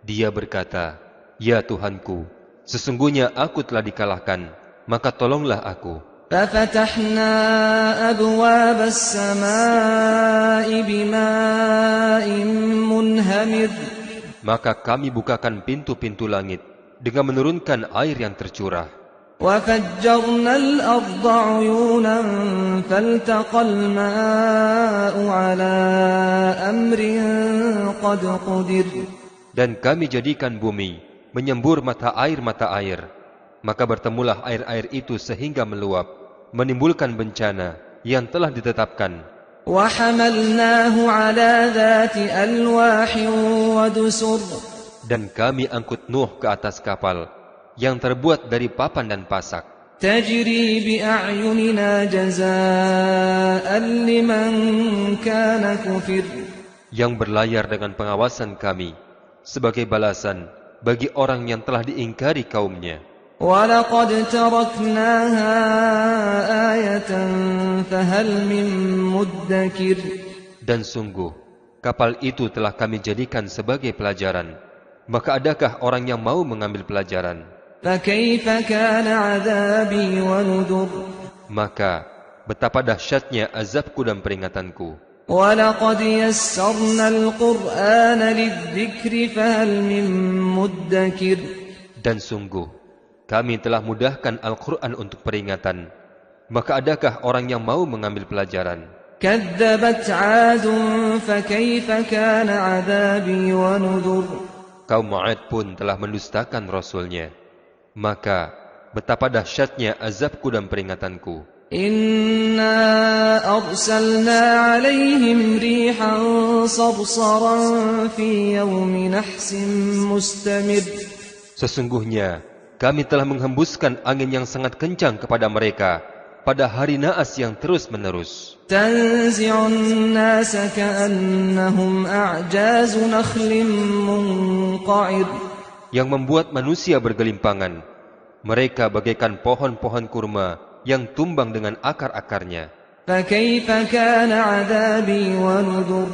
[SPEAKER 2] Dia berkata, "Ya Tuhanku, sesungguhnya aku telah dikalahkan, maka tolonglah aku."
[SPEAKER 1] ففتحنا أبواب السماء بماء منهمر.
[SPEAKER 2] Maka kami bukakan pintu-pintu langit dengan menurunkan air yang tercurah.
[SPEAKER 1] وفجرنا الأرض عيونا فالتقى الماء على أمر قد قدر.
[SPEAKER 2] Dan kami jadikan bumi menyembur mata air, maka bertemulah air-air itu sehingga meluap, menimbulkan bencana yang telah ditetapkan.
[SPEAKER 1] وحملناه على ذات ألواح ودسر.
[SPEAKER 2] Dan kami angkut Nuh ke atas kapal yang terbuat dari papan dan pasak,
[SPEAKER 1] تجري بأعيننا جزاء لمن كان كفر.
[SPEAKER 2] yang berlayar dengan pengawasan kami sebagai balasan bagi orang yang telah diingkari kaumnya.
[SPEAKER 1] وَلَقَدْ تَرَكْنَاهَا آيَةً فَهَلْ مِن مُّدَّكِرٍ.
[SPEAKER 2] Dan sungguh, kapal itu telah kami jadikan sebagai pelajaran. Maka adakah orang yang mau mengambil pelajaran?
[SPEAKER 1] فَكَيْفَ كَانَ عَذَابِي وَنُذُرِ.
[SPEAKER 2] Maka, betapa dahsyatnya azabku dan peringatanku.
[SPEAKER 1] وَلَقَدْ يَسَّرْنَا الْقُرْآنَ لِلذِّكْرِ فَهَلْ مِن مُّدَّكِرٍ.
[SPEAKER 2] Dan sungguh, kami telah mudahkan Al-Quran untuk peringatan. Maka adakah orang yang mau mengambil pelajaran?
[SPEAKER 1] كَذَّبَتْ عَادٌ فَكَيْفَ كَانَ عَذَابِي وَنُذُرِ.
[SPEAKER 2] Kaum Ma'ad pun telah mendustakan Rasulnya. Maka, betapa dahsyatnya azabku dan peringatanku.
[SPEAKER 1] إِنَّا أَرْسَلْنَا عَلَيْهِمْ رِيحًا صَرْصَرًا فِي يَوْمِ نَحْسٍ مُسْتَمِرٍّ.
[SPEAKER 2] Sesungguhnya, kami telah menghembuskan angin yang sangat kencang kepada mereka pada hari naas yang terus-menerus.
[SPEAKER 1] تَنزِعُ النَّاسَ كَأَنَّهُمْ أَعْجَازُ نَخْلٍ مُنقَعِرٍ.
[SPEAKER 2] Yang membuat manusia bergelimpangan. Mereka bagaikan pohon-pohon kurma yang tumbang dengan akar-akarnya.
[SPEAKER 1] فَكَيْفَ كَانَ عَذَابِي وَنُذُرِ.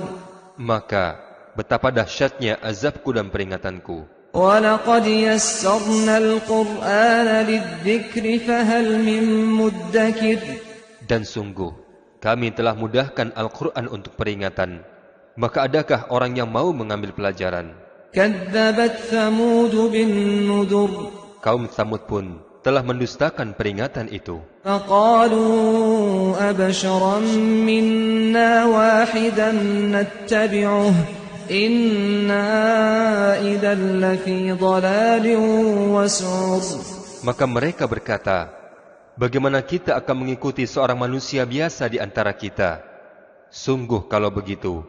[SPEAKER 2] Maka, betapa dahsyatnya azabku dan peringatanku.
[SPEAKER 1] وَلَقَدْ يَسَّرْنَا الْقُرْآنَ لِلذِّكْرِ فَهَلْ مِن مُّدَّكِرٍ.
[SPEAKER 2] Dan sungguh, kami telah mudahkan Al-Quran untuk peringatan. Maka adakah orang yang mau mengambil pelajaran?
[SPEAKER 1] كَذَّبَتْ ثَمُودُ بِالنُّذُرِ.
[SPEAKER 2] Kaum Tsamud pun telah mendustakan peringatan itu.
[SPEAKER 1] فَقَالُوا أَبَشَرًا مِّنَّا وَاحِدًا نَّتَّبِعُهُ إِنَّا إِذًا لَّفِي ضَلَالٍ وَسُعُرٍ.
[SPEAKER 2] Maka mereka berkata, bagaimana kita akan mengikuti seorang manusia biasa di antara kita? Sungguh kalau begitu,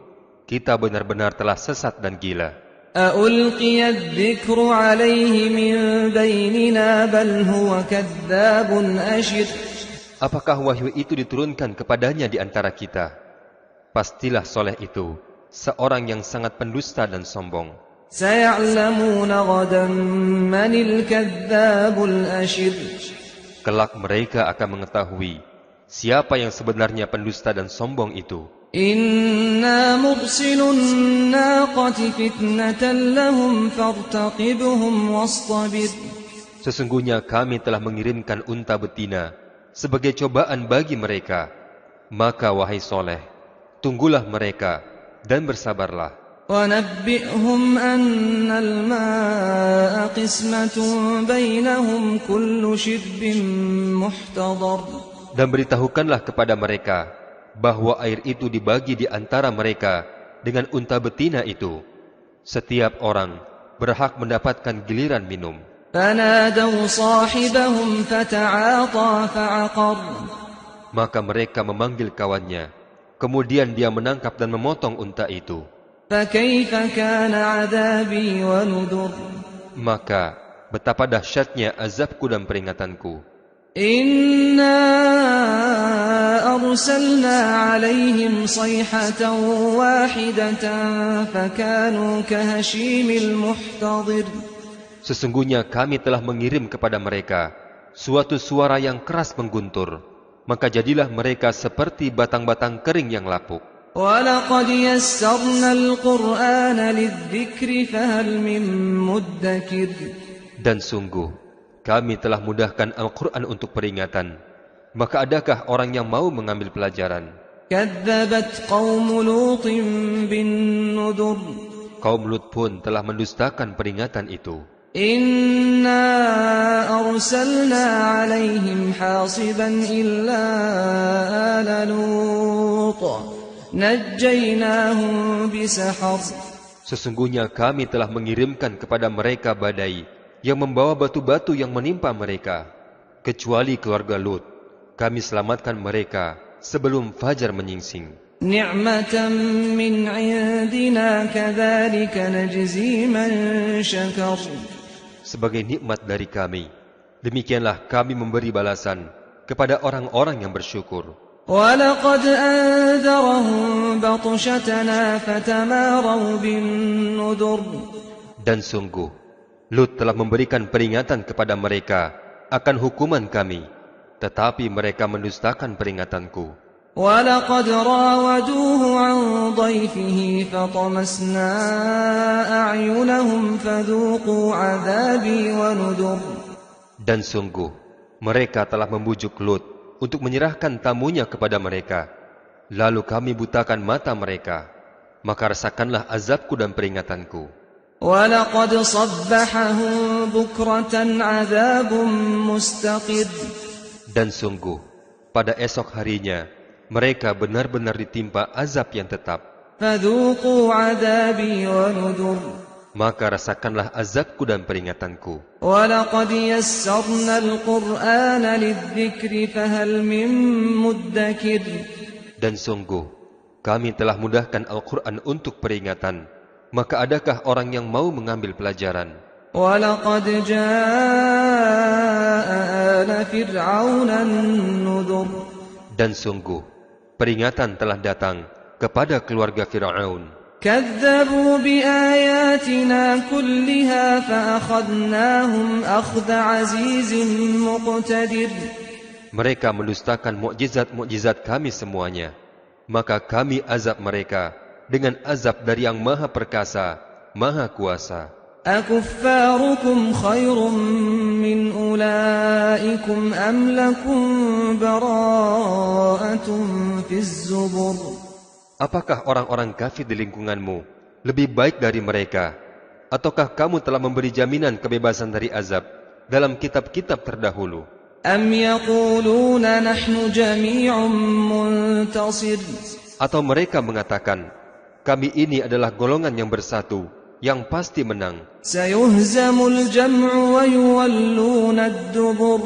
[SPEAKER 2] kita benar-benar telah sesat dan gila.
[SPEAKER 1] أَأُلْقِيَ الذِّكْرُ عَلَيْهِ مِن بَيْنِنَا بَلْ هُوَ كَذَّابٌ أَشِرٌ.
[SPEAKER 2] Apakah wahyu itu diturunkan kepadanya di antara kita? Pastilah Soleh itu seorang yang sangat pendusta dan sombong.
[SPEAKER 1] سَيَعْلَمُونَ غَدًا مَّنِ الْكَذَّابُ الْأَشِرُ.
[SPEAKER 2] Kelak mereka akan mengetahui siapa yang sebenarnya pendusta dan sombong itu.
[SPEAKER 1] إِنَّا مُرْسِلُو النَّاقَةِ فِتْنَةً لَّهُمْ فَارْتَقِبْهُمْ وَاصْطَبِرْ.
[SPEAKER 2] Sesungguhnya kami telah mengirimkan unta betina sebagai cobaan bagi mereka. Maka wahai Soleh, tunggulah mereka dan bersabarlah.
[SPEAKER 1] وَنَبِّئْهُمْ أَنَّ الْمَاءَ قِسْمَةٌ بَيْنَهُمْ كُلُّ شِرْبٍ مُحْتَضَرٍ.
[SPEAKER 2] Dan beritahukanlah kepada mereka bahwa air itu dibagi di antara mereka dengan unta betina itu. Setiap orang berhak mendapatkan giliran minum.
[SPEAKER 1] فَنَادَوْا صَاحِبَهُمْ فَتَعَاطَى فَعَقَرَ.
[SPEAKER 2] Maka mereka memanggil kawannya. Kemudian dia menangkap dan memotong unta itu.
[SPEAKER 1] فَكَيْفَ كَانَ عَذَابِي وَنُذُرِ.
[SPEAKER 2] Maka betapa dahsyatnya azabku dan peringatanku.
[SPEAKER 1] إِنَّا أَرْسَلْنَا عَلَيْهِمْ صَيْحَةً وَاحِدَةً فَكَانُوا كَهَشِيمِ الْمُحْتَظِرِ.
[SPEAKER 2] Sesungguhnya kami telah mengirim kepada mereka suatu suara yang keras mengguntur, maka jadilah mereka seperti batang-batang kering yang lapuk.
[SPEAKER 1] وَلَقَدْ يَسَّرْنَا الْقُرْآنَ لِلذِّكْرِ فَهَلْ مِن مُّدَّكِرٍ.
[SPEAKER 2] Dan sungguh, kami telah mudahkan Al-Quran untuk peringatan, maka adakah orang yang mau mengambil pelajaran?
[SPEAKER 1] كَذَّبَتْ قَوْمُ لُوطٍ بِالنُّذُرِ.
[SPEAKER 2] Kaum Lut pun telah mendustakan peringatan itu.
[SPEAKER 1] إِنَّا أَرْسَلْنَا عَلَيْهِمْ حَاصِبًا إِلَّا آلَ لُوطٍ نَجَّيْنَاهُمْ بِسَحَرٍ.
[SPEAKER 2] Sesungguhnya kami telah mengirimkan kepada mereka badai yang membawa batu-batu yang menimpa mereka. Kecuali keluarga Lut, kami selamatkan mereka sebelum fajar menyingsing.
[SPEAKER 1] نِعْمَةً مِّنْ عِندِنَا كَذَلِكَ نَجْزِي مَن شَكَرَ.
[SPEAKER 2] Sebagai nikmat dari kami, demikianlah kami memberi balasan kepada orang-orang yang bersyukur.
[SPEAKER 1] وَلَقَدْ أَنذَرَهُم بَطْشَتَنَا فَتَمَارَوْا بِالنُّذُرِ.
[SPEAKER 2] Dan sungguh, Lut telah memberikan peringatan kepada mereka akan hukuman kami, tetapi mereka mendustakan peringatanku.
[SPEAKER 1] وَلَقَدْ رَاوَدُوهُ عَن ضَيْفِهِ فَطَمَسْنَا أَعْيُنَهُمْ فَذُوقُوا عَذَابِي وَنُذُرِ. Dan
[SPEAKER 2] sungguh, mereka telah membujuk Lut untuk menyerahkan tamunya kepada mereka. Lalu kami butakan mata mereka, maka rasakanlah azabku dan peringatanku.
[SPEAKER 1] وَلَقَدْ صَبَّحَهُم بُكْرَةً عَذَابٌ مُسْتَقِرٌّ. Dan
[SPEAKER 2] sungguh, pada esok harinya, mereka benar-benar ditimpa azab yang tetap.
[SPEAKER 1] فَذُوقُوا عَذَابِي وَنُذُرِ.
[SPEAKER 2] Maka rasakanlah azabku dan peringatanku.
[SPEAKER 1] وَلَقَدْ يَسَّرْنَا الْقُرْآنَ لِلذِّكْرِ فَهَلْ مِن مُّدَّكِرٍ. Dan
[SPEAKER 2] sungguh, kami telah mudahkan Al-Quran untuk peringatan, maka adakah orang yang mau mengambil pelajaran?
[SPEAKER 1] وَلَقَدْ جَاءَ آلَ فِرْعَوْنَ النُّذُرُ.
[SPEAKER 2] Dan sungguh, peringatan telah datang kepada keluarga Fir'aun.
[SPEAKER 1] كَذَّبُوا بِآيَاتِنَا كُلِّهَا فَأَخَذْنَاهُمْ أَخْذَ عَزِيزٍ مُقْتَدِرٍ.
[SPEAKER 2] Mereka mendustakan mukjizat-mukjizat kami semuanya, maka kami azab mereka dengan azab dari yang Maha Perkasa, Maha Kuasa.
[SPEAKER 1] أَكُفَّارُكُمْ خَيْرٌ مِّنْ أُولَئِكُمْ أَمْ لَكُمْ بَرَاءَةٌ فِي الزُّبُرِ.
[SPEAKER 2] Apakah orang-orang kafir di lingkunganmu lebih baik dari mereka? Ataukah kamu telah memberi jaminan kebebasan dari azab dalam kitab-kitab terdahulu?
[SPEAKER 1] أَمْ يَقُولُونَ نَحْنُ جَمِيعٌ مُّنتَصِرٌ.
[SPEAKER 2] Atau mereka mengatakan, kami ini adalah golongan yang bersatu, yang pasti menang.
[SPEAKER 1] سَيُهْزَمُ الْجَمْعُ وَيُوَلُّونَ الدُّبُرَ.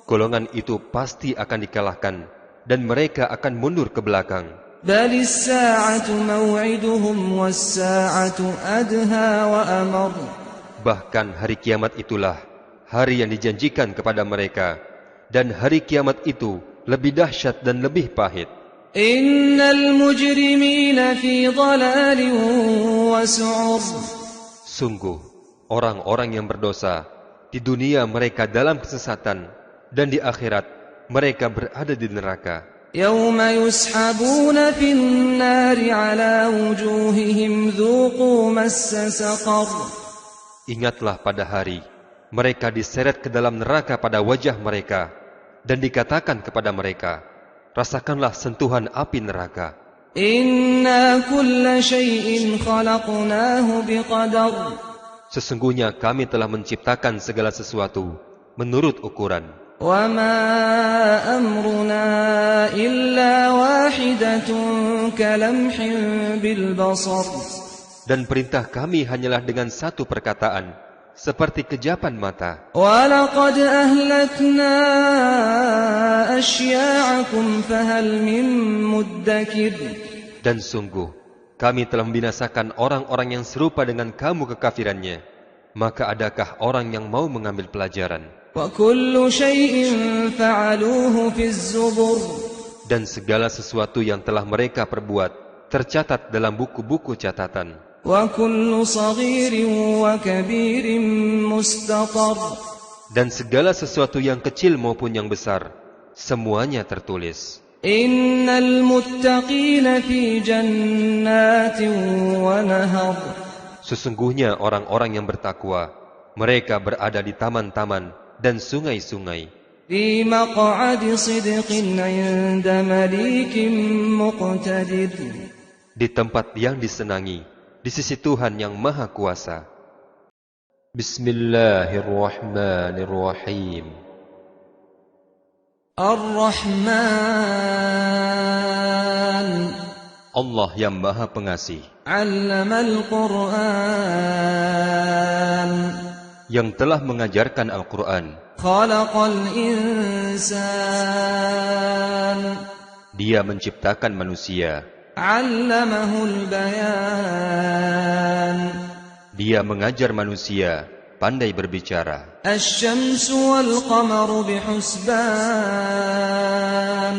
[SPEAKER 2] Golongan itu pasti akan dikalahkan, dan mereka akan mundur ke belakang.
[SPEAKER 1] بَلِ السَّاعَةُ مَوْعِدُهُمْ وَالسَّاعَةُ أَدْهَى وَأَمَرُّ.
[SPEAKER 2] Bahkan hari kiamat itulah hari yang dijanjikan kepada mereka, dan hari kiamat itu lebih dahsyat dan lebih pahit.
[SPEAKER 1] Innal mujrimina fi dhalalin wa su'ur.
[SPEAKER 2] Sungguh, orang-orang yang berdosa, di dunia mereka dalam kesesatan, dan di akhirat mereka berada di neraka.
[SPEAKER 1] Yawma yushabuna fin nari ala wujuhihim dhuqu massa saqar.
[SPEAKER 2] Ingatlah pada hari mereka diseret ke dalam neraka pada wajah mereka, dan dikatakan kepada mereka, rasakanlah sentuhan api neraka.
[SPEAKER 1] Inna kulla shay'in khalaqnahu biqadar.
[SPEAKER 2] Sesungguhnya kami telah menciptakan segala sesuatu menurut ukuran.
[SPEAKER 1] Wa ma amruna illa wahidatun kalamhin bil basar.
[SPEAKER 2] Dan perintah kami hanyalah dengan satu perkataan, seperti kejapan mata.
[SPEAKER 1] Wa laqad ahlakna asya'akum fahal min muddakir.
[SPEAKER 2] Dan sungguh, kami telah membinasakan orang-orang yang serupa dengan kamu kekafirannya. Maka adakah orang yang mau mengambil pelajaran?
[SPEAKER 1] Wa kullu syai'in fa'aluhu fiz zubur.
[SPEAKER 2] Dan segala sesuatu yang telah mereka perbuat tercatat dalam buku-buku catatan.
[SPEAKER 1] وكل صغير وكبير مستطر
[SPEAKER 2] Dan segala sesuatu yang kecil maupun yang besar, semuanya tertulis.
[SPEAKER 1] إن المتقين في جنات ونهر
[SPEAKER 2] Sesungguhnya orang-orang yang bertakwa, mereka berada di taman-taman dan sungai-sungai,
[SPEAKER 1] في مقعد صدق عند مليك مقتدر
[SPEAKER 2] di tempat yang disenangi, di sisi Tuhan yang Maha Kuasa. Bismillahirrahmanirrahim.
[SPEAKER 1] الرحمن
[SPEAKER 2] Allah yang Maha Pengasih,
[SPEAKER 1] علم القرآن
[SPEAKER 2] yang telah mengajarkan Al-Quran.
[SPEAKER 1] خلق الإنسان
[SPEAKER 2] Dia menciptakan manusia.
[SPEAKER 1] علمه البيان
[SPEAKER 2] Dia mengajar manusia pandai berbicara.
[SPEAKER 1] الشمس والقمر بحسبان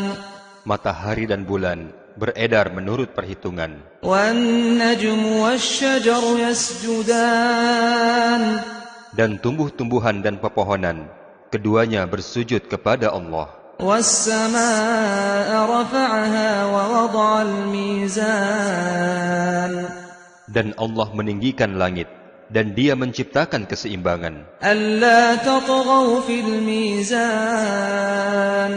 [SPEAKER 2] Matahari dan bulan beredar menurut perhitungan.
[SPEAKER 1] والنجم والشجر يسجدان
[SPEAKER 2] Dan tumbuh-tumbuhan dan pepohonan, keduanya bersujud kepada Allah.
[SPEAKER 1] والسماء رفعها ووضع الميزان
[SPEAKER 2] Dan Allah meninggikan langit, dan Dia menciptakan keseimbangan,
[SPEAKER 1] ألا تطغوا في الميزان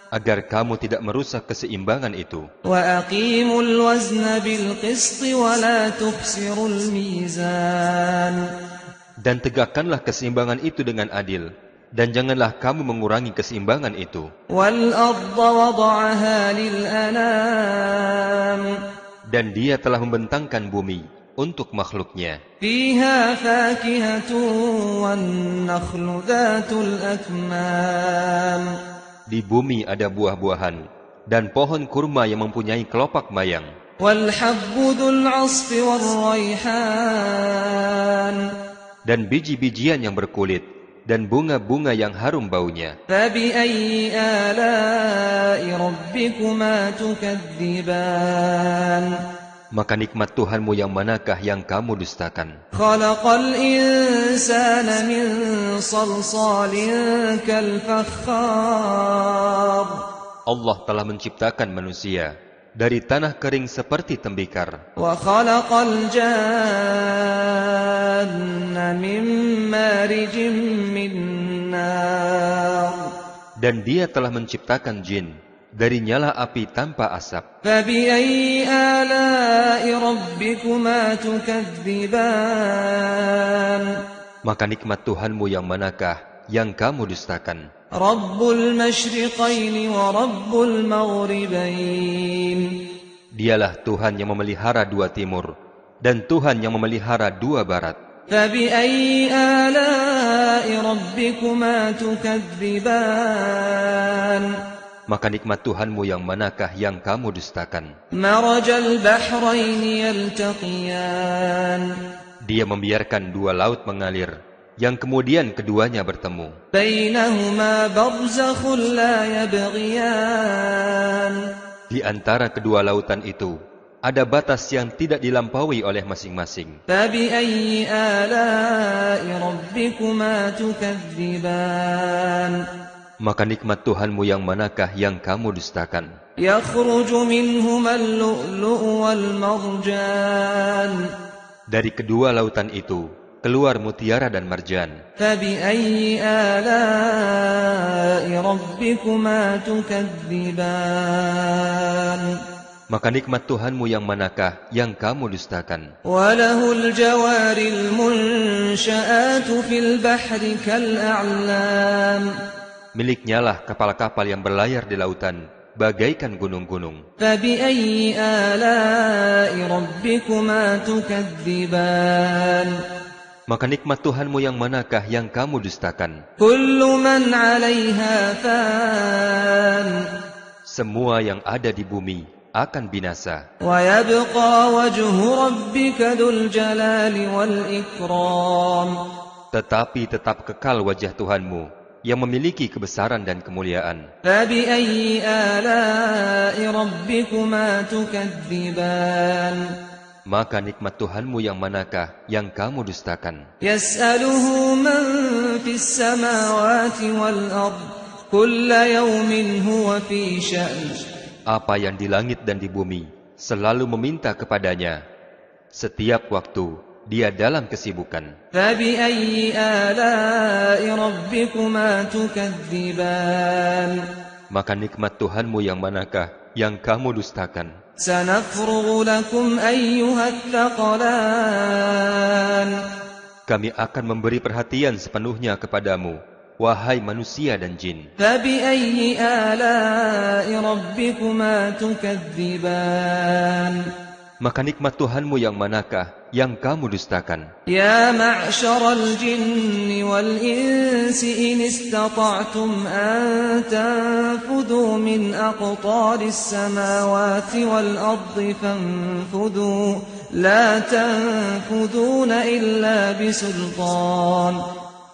[SPEAKER 2] agar kamu tidak merusak keseimbangan itu.
[SPEAKER 1] وأقيموا الوزن بالقسط ولا تخسروا الميزان
[SPEAKER 2] Dan tegakkanlah keseimbangan itu dengan adil, dan janganlah kamu mengurangi keseimbangan itu.
[SPEAKER 1] والأرض وضعها للأنام
[SPEAKER 2] Dan Dia telah membentangkan bumi untuk makhluknya.
[SPEAKER 1] فيها فاكهة والنخل ذات الأكمام
[SPEAKER 2] Di bumi ada buah-buahan, dan pohon kurma yang mempunyai kelopak mayang,
[SPEAKER 1] والحب ذو العصف والريحان
[SPEAKER 2] dan biji-bijian yang berkulit, dan bunga-bunga yang harum baunya.
[SPEAKER 1] فبأي آلاء ربكما تكذبان
[SPEAKER 2] Maka nikmat Tuhanmu yang manakah yang kamu dustakan?
[SPEAKER 1] خلق الإنسان من صلصال كالفخار
[SPEAKER 2] Allah telah menciptakan manusia dari tanah kering seperti tembikar,
[SPEAKER 1] وخلق الجان من مارج من نار
[SPEAKER 2] dan Dia telah menciptakan jin dari nyala api tanpa asap.
[SPEAKER 1] فبأي آلاء ربكما تكذبان
[SPEAKER 2] Maka nikmat Tuhanmu yang manakah yang kamu dustakan?
[SPEAKER 1] رب المشرقين ورب المغربين
[SPEAKER 2] Dialah Tuhan yang memelihara dua timur, dan Tuhan yang memelihara dua barat.
[SPEAKER 1] فبأي آلاء ربكما تكذبان
[SPEAKER 2] Maka nikmat Tuhanmu yang manakah yang kamu dustakan?
[SPEAKER 1] مرج البحرين يلتقيان
[SPEAKER 2] Dia membiarkan dua laut mengalir, yang kemudian keduanya bertemu.
[SPEAKER 1] بينهما برزخ لا يبغيان
[SPEAKER 2] Di antara kedua lautan itu, ada batas yang tidak dilampaui oleh masing-masing.
[SPEAKER 1] فبأي آلاء ربكما تكذبان
[SPEAKER 2] Maka nikmat Tuhanmu yang manakah yang kamu dustakan?
[SPEAKER 1] يخرج منهما اللؤلؤ والمرجان
[SPEAKER 2] Dari kedua lautan itu, keluar mutiara dan marjan.
[SPEAKER 1] فبأي آلاء ربكما تكذبان
[SPEAKER 2] Maka nikmat Tuhanmu yang manakah yang kamu dustakan?
[SPEAKER 1] وله الجوار المنشآت في البحر كالأعلام
[SPEAKER 2] Miliknyalah kapal-kapal yang berlayar di lautan, bagaikan gunung-gunung.
[SPEAKER 1] فبأي آلاء ربكما تكذبان
[SPEAKER 2] Maka nikmat Tuhanmu yang manakah yang kamu dustakan?
[SPEAKER 1] كل من عليها فان
[SPEAKER 2] Semua yang ada di bumi akan binasa.
[SPEAKER 1] ويبقى وجه ربك ذو الجلال والإكرام
[SPEAKER 2] Tetapi tetap kekal wajah Tuhanmu yang memiliki kebesaran dan kemuliaan.
[SPEAKER 1] فبأي آلاء ربكما تكذبان
[SPEAKER 2] Maka nikmat Tuhanmu yang manakah yang kamu dustakan?
[SPEAKER 1] Yas'aluhu man fis samawati wal ard, kulla yawmin huwa fi sya'n.
[SPEAKER 2] Apa yang di langit dan di bumi selalu meminta kepadanya. Setiap waktu dia dalam kesibukan.
[SPEAKER 1] Fabi'ayyi ala'i rabbikuma tukadziban.
[SPEAKER 2] Maka nikmat Tuhanmu yang manakah yang kamu dustakan?
[SPEAKER 1] Sanafrughu lakum ayyuhat thaqalan.
[SPEAKER 2] Kami akan memberi perhatian sepenuhnya kepadamu, wahai manusia dan jin.
[SPEAKER 1] Fabi'ayyi ala'i rabbikuma tukadziban.
[SPEAKER 2] Maka nikmat Tuhanmu yang manakah yang kamu dustakan?
[SPEAKER 1] Ya ma'syaral jinni wal insi in istata'tum an tanfudhu min aqtaris samawati wal ardi fanfudhu la tanfudhuna illa bisultan.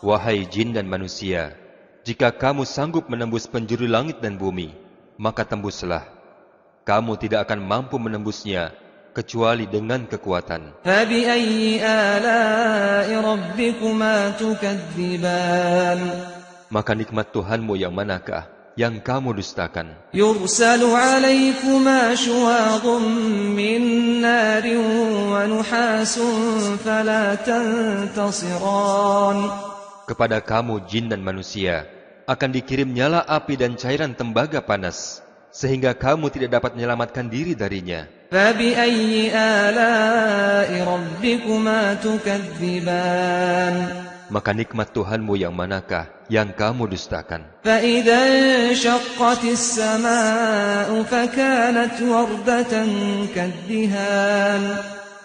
[SPEAKER 2] Wahai jin dan manusia, jika kamu sanggup menembus penjuru langit dan bumi, maka tembuslah. Kamu tidak akan mampu menembusnya kecuali dengan kekuatan.
[SPEAKER 1] Fabi'ayyi ala'i rabbikuma tukadziban.
[SPEAKER 2] Maka nikmat Tuhanmu yang manakah yang kamu dustakan?
[SPEAKER 1] Yursalu 'alaykuma syuwadun min narin wa nuhasun fala tantasiran.
[SPEAKER 2] Kepada kamu jin dan manusia akan dikirim nyala api dan cairan tembaga panas, sehingga kamu tidak dapat menyelamatkan diri darinya.
[SPEAKER 1] Fabi'ayyi ala'i rabbikuma tukadziban.
[SPEAKER 2] Maka nikmat Tuhanmu yang manakah yang kamu dustakan?
[SPEAKER 1] فَإِذَا انشَقَّتِ السَّمَاءُ فَكَانَتْ وَرْدَةً كَالدِّهَانِ.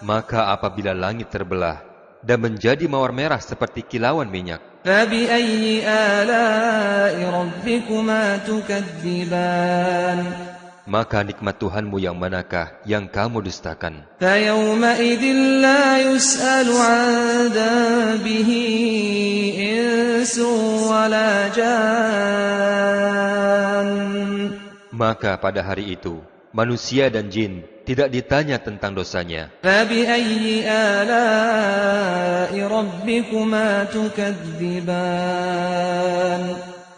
[SPEAKER 2] Maka apabila langit terbelah dan menjadi mawar merah seperti kilauan minyak,
[SPEAKER 1] فَبِأَيِّ آلَاءِ رَبِّكُمَا تُكَذِّبَانِ.
[SPEAKER 2] maka nikmat Tuhanmu yang manakah yang kamu dustakan?
[SPEAKER 1] فَيَوْمَئِذٍ لَا يُسْأَلُ عَنْ ذَنبِهِ إِنسٌ وَلَا جَانٌّ.
[SPEAKER 2] Maka pada hari itu manusia dan jin tidak ditanya tentang dosanya.
[SPEAKER 1] فَبِأَيِّ آلَاءِ رَبِّكُمَا تُكَذِّبَانِ.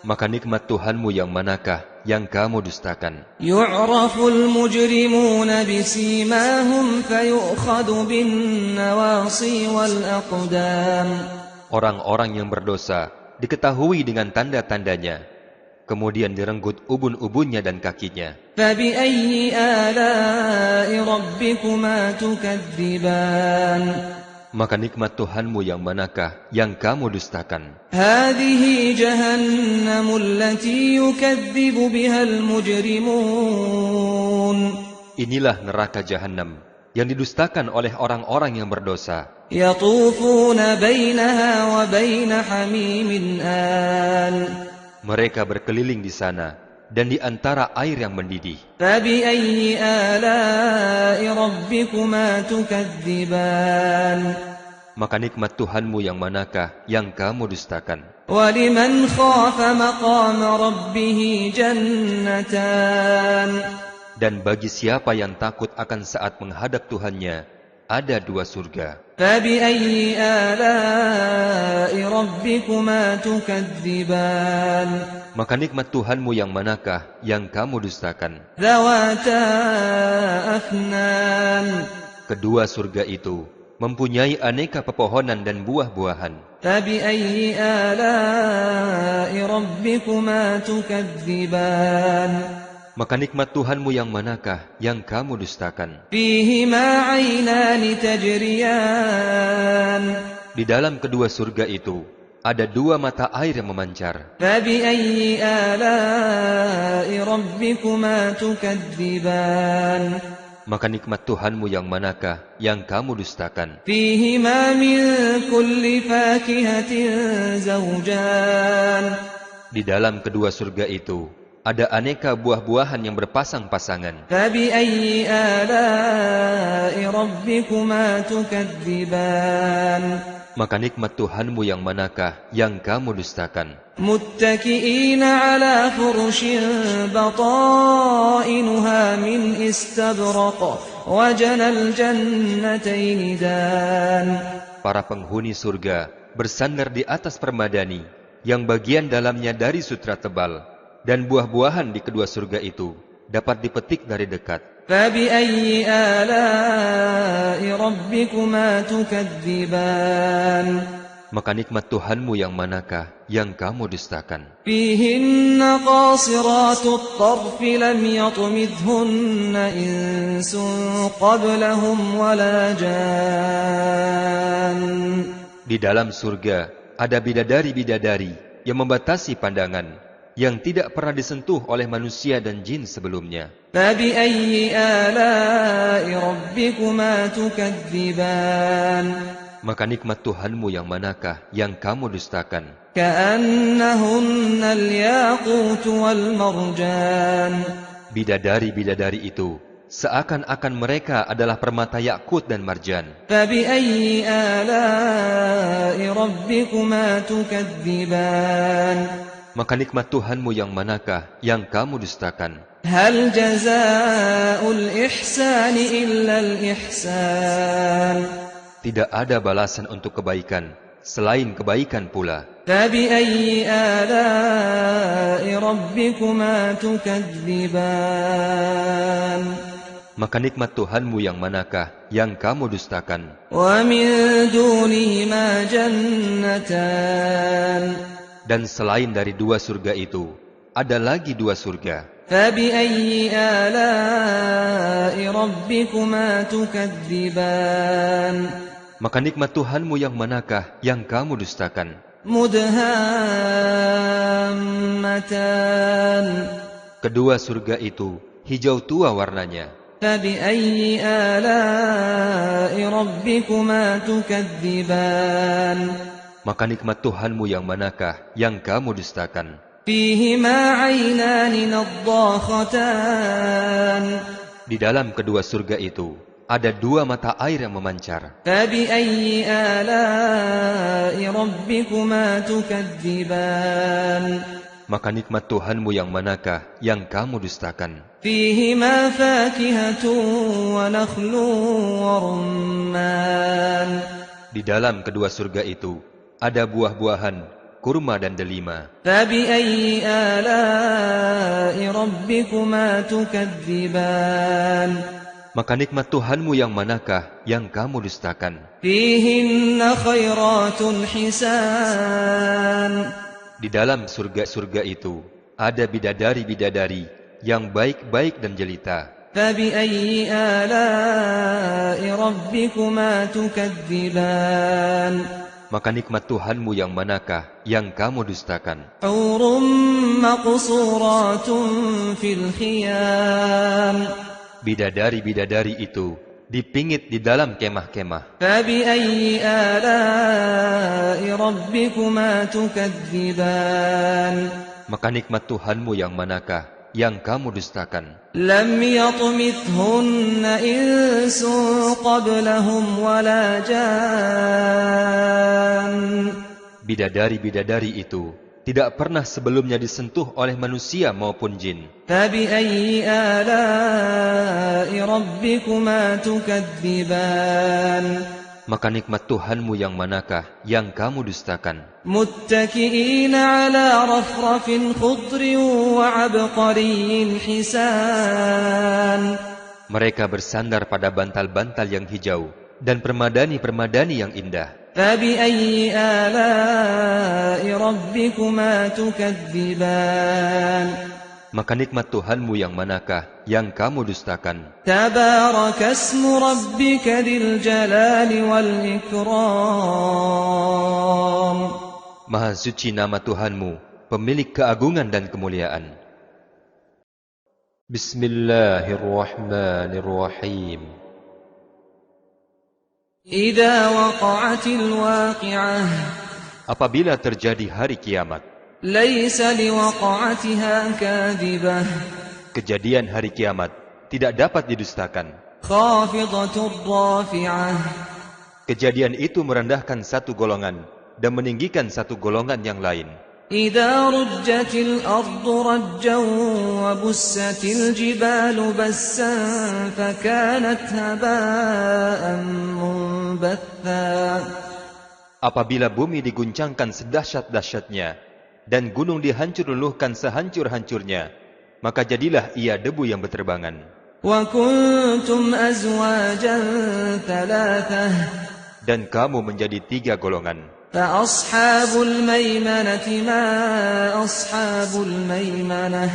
[SPEAKER 2] Maka nikmat Tuhanmu yang manakah yang kamu dustakan?
[SPEAKER 1] يُعْرَفُ الْمُجْرِمُونَ بِسِيمَاهُمْ فَيُؤْخَذُ بِالنَّوَاصِي وَالْأَقْدَامِ.
[SPEAKER 2] Orang-orang yang berdosa diketahui dengan tanda-tandanya, kemudian direnggut ubun-ubunnya dan kakinya.
[SPEAKER 1] فَبِأَيِّ آلَاءِ رَبِّكُمَا تُكَذِّبَانِ.
[SPEAKER 2] Maka nikmat Tuhanmu yang manakah yang kamu dustakan?
[SPEAKER 1] هَذِهِ جَهَنَّمُ الَّتِي يُكَذِّبُ بِهَا الْمُجْرِمُونَ.
[SPEAKER 2] Inilah neraka Jahannam yang didustakan oleh orang-orang yang berdosa.
[SPEAKER 1] يَطُوفُونَ بَيْنَهَا وَبَيْنَ حَمِيمٍ آنٍ.
[SPEAKER 2] Mereka berkeliling di sana dan di antara air yang mendidih.
[SPEAKER 1] فَبِأَيِّ آلَاءِ رَبِّكُمَا تُكَذِّبَانِ.
[SPEAKER 2] Maka nikmat Tuhanmu yang manakah yang kamu dustakan?
[SPEAKER 1] وَلِمَنْ خَافَ مَقَامَ رَبِّهِ جَنَّتَانِ.
[SPEAKER 2] Dan bagi siapa yang takut akan saat menghadap Tuhannya, ada 2 surga.
[SPEAKER 1] فَبِأَيِّ آلَاءِ رَبِّكُمَا تُكَذِّبَانِ.
[SPEAKER 2] Maka nikmat Tuhanmu yang manakah yang kamu dustakan?
[SPEAKER 1] ذَوَاتَا أَفْنَانٍ.
[SPEAKER 2] Kedua surga itu mempunyai aneka pepohonan dan buah-buahan.
[SPEAKER 1] فَبِأَيِّ آلَاءِ رَبِّكُمَا تُكَذِّبَانِ.
[SPEAKER 2] Maka nikmat Tuhanmu yang manakah yang kamu dustakan?
[SPEAKER 1] فِيهِمَا عَيْنَانِ تَجْرِيَانِ.
[SPEAKER 2] Di dalam kedua surga itu ada 2 mata air yang memancar.
[SPEAKER 1] فَبِأَيِّ آلَاءِ رَبِّكُمَا تُكَذِّبَانِ.
[SPEAKER 2] Maka nikmat Tuhanmu yang manakah yang kamu dustakan?
[SPEAKER 1] فِيهِمَا مِنْ كُلِّ فَاكِهَةٍ زَوْجَانِ.
[SPEAKER 2] Di dalam kedua surga itu ada aneka buah-buahan yang berpasang-pasangan.
[SPEAKER 1] فَبِأَيِّ آلَاءِ رَبِّكُمَا تُكَذِّبَانِ.
[SPEAKER 2] Maka nikmat Tuhanmu yang manakah yang kamu dustakan?
[SPEAKER 1] متكئين على فرش بطائنها من استبرق وجنى الجنتين دان.
[SPEAKER 2] Para penghuni surga bersandar di atas permadani yang bagian dalamnya dari sutra tebal, dan buah-buahan di kedua surga itu dapat dipetik dari dekat.
[SPEAKER 1] فبأي آلاء ربكما تكذبان.
[SPEAKER 2] Maka nikmat Tuhanmu yang manakah yang kamu dustakan?
[SPEAKER 1] فيهن قاصرات الطرف لم يطمثهن إنس قبلهم ولا جان.
[SPEAKER 2] Di dalam surga ada bidadari-bidadari yang membatasi pandangan, yang tidak pernah disentuh oleh manusia dan jin sebelumnya.
[SPEAKER 1] فبأي آلاء ربكما تكذبان.
[SPEAKER 2] Maka nikmat Tuhanmu yang manakah yang kamu dustakan?
[SPEAKER 1] كأنهن الياقوت والمرجان.
[SPEAKER 2] Bidadari-bidadari itu seakan-akan mereka adalah permata yakut dan marjan.
[SPEAKER 1] فبأي آلاء ربكما تكذبان.
[SPEAKER 2] Maka nikmat Tuhanmu yang manakah yang kamu dustakan?
[SPEAKER 1] هل جزاء الإحسان إلا الإحسان.
[SPEAKER 2] Tidak ada balasan untuk kebaikan selain kebaikan pula.
[SPEAKER 1] فبأي آلاء ربكما تكذبان.
[SPEAKER 2] Maka nikmat Tuhanmu yang manakah yang kamu dustakan?
[SPEAKER 1] ومن دونهما جنتان.
[SPEAKER 2] Dan selain dari dua surga itu, ada lagi dua surga.
[SPEAKER 1] فبأي آلاء ربكما تكذبان.
[SPEAKER 2] Maka nikmat Tuhanmu yang manakah yang kamu dustakan?
[SPEAKER 1] مدهامتان.
[SPEAKER 2] Kedua surga itu hijau tua warnanya.
[SPEAKER 1] فبأي آلاء ربكما تكذبان.
[SPEAKER 2] Maka nikmat Tuhanmu yang manakah yang kamu dustakan?
[SPEAKER 1] فيهما عينان نضاختان.
[SPEAKER 2] Di dalam kedua surga itu ada dua mata air yang memancar.
[SPEAKER 1] فبأي آلاء ربكما تكذبان.
[SPEAKER 2] Maka nikmat Tuhanmu yang manakah yang kamu dustakan?
[SPEAKER 1] فيهما فاكهة ونخل ورمان.
[SPEAKER 2] Di dalam kedua surga itu ada buah-buahan, kurma dan delima.
[SPEAKER 1] فبأي آلاء ربكما تكذبان.
[SPEAKER 2] Maka nikmat Tuhanmu yang manakah yang kamu dustakan?
[SPEAKER 1] فيهن خيرات حسان.
[SPEAKER 2] Di dalam surga-surga itu ada bidadari-bidadari yang baik-baik dan jelita.
[SPEAKER 1] فبأي آلاء ربكما تكذبان.
[SPEAKER 2] Maka nikmat Tuhanmu yang manakah yang kamu dustakan?
[SPEAKER 1] حور مقصورات في الخيام.
[SPEAKER 2] Bidadari-bidadari itu dipingit di dalam kemah-kemah.
[SPEAKER 1] فبأي آلاء ربكما تكذبان.
[SPEAKER 2] Maka nikmat Tuhanmu yang manakah yang kamu dustakan?
[SPEAKER 1] لم يطمثهن إنس قبلهم ولا جان.
[SPEAKER 2] Bidadari-bidadari itu tidak pernah sebelumnya disentuh oleh manusia maupun jin.
[SPEAKER 1] فبأي آلاء ربكما تكذبان.
[SPEAKER 2] Maka nikmat Tuhanmu yang manakah yang kamu dustakan?
[SPEAKER 1] متكئين على رفرف خضر وعبقري حسان.
[SPEAKER 2] Mereka bersandar pada bantal-bantal yang hijau dan permadani-permadani yang indah.
[SPEAKER 1] فبأي آلاء ربكما تكذبان.
[SPEAKER 2] Maka nikmat Tuhanmu yang manakah yang kamu dustakan?
[SPEAKER 1] تبارك اسم ربك ذي الجلال والإكرام.
[SPEAKER 2] Maha suci nama Tuhanmu, pemilik keagungan dan kemuliaan. Bismillahirrahmanirrahim.
[SPEAKER 1] إذا وقعت الواقعة.
[SPEAKER 2] Apabila terjadi hari kiamat,
[SPEAKER 1] ليس لوقعتها كاذبة.
[SPEAKER 2] kejadian hari kiamat tidak dapat didustakan.
[SPEAKER 1] خافضة رافعة.
[SPEAKER 2] Kejadian itu merendahkan satu golongan dan meninggikan satu golongan yang lain.
[SPEAKER 1] إذا رجت الأرض رجا وبست الجبال بسا فكانت هباء منبثا.
[SPEAKER 2] Apabila bumi diguncangkan sedahsyat-dahsyatnya dan gunung dihancur-luluhkan sehancur-hancurnya, maka jadilah ia debu yang berterbangan.
[SPEAKER 1] وكنتم أزواجا ثلاثة.
[SPEAKER 2] Dan kamu menjadi 3 golongan.
[SPEAKER 1] فأصحاب الميمنة ما أصحاب الميمنة.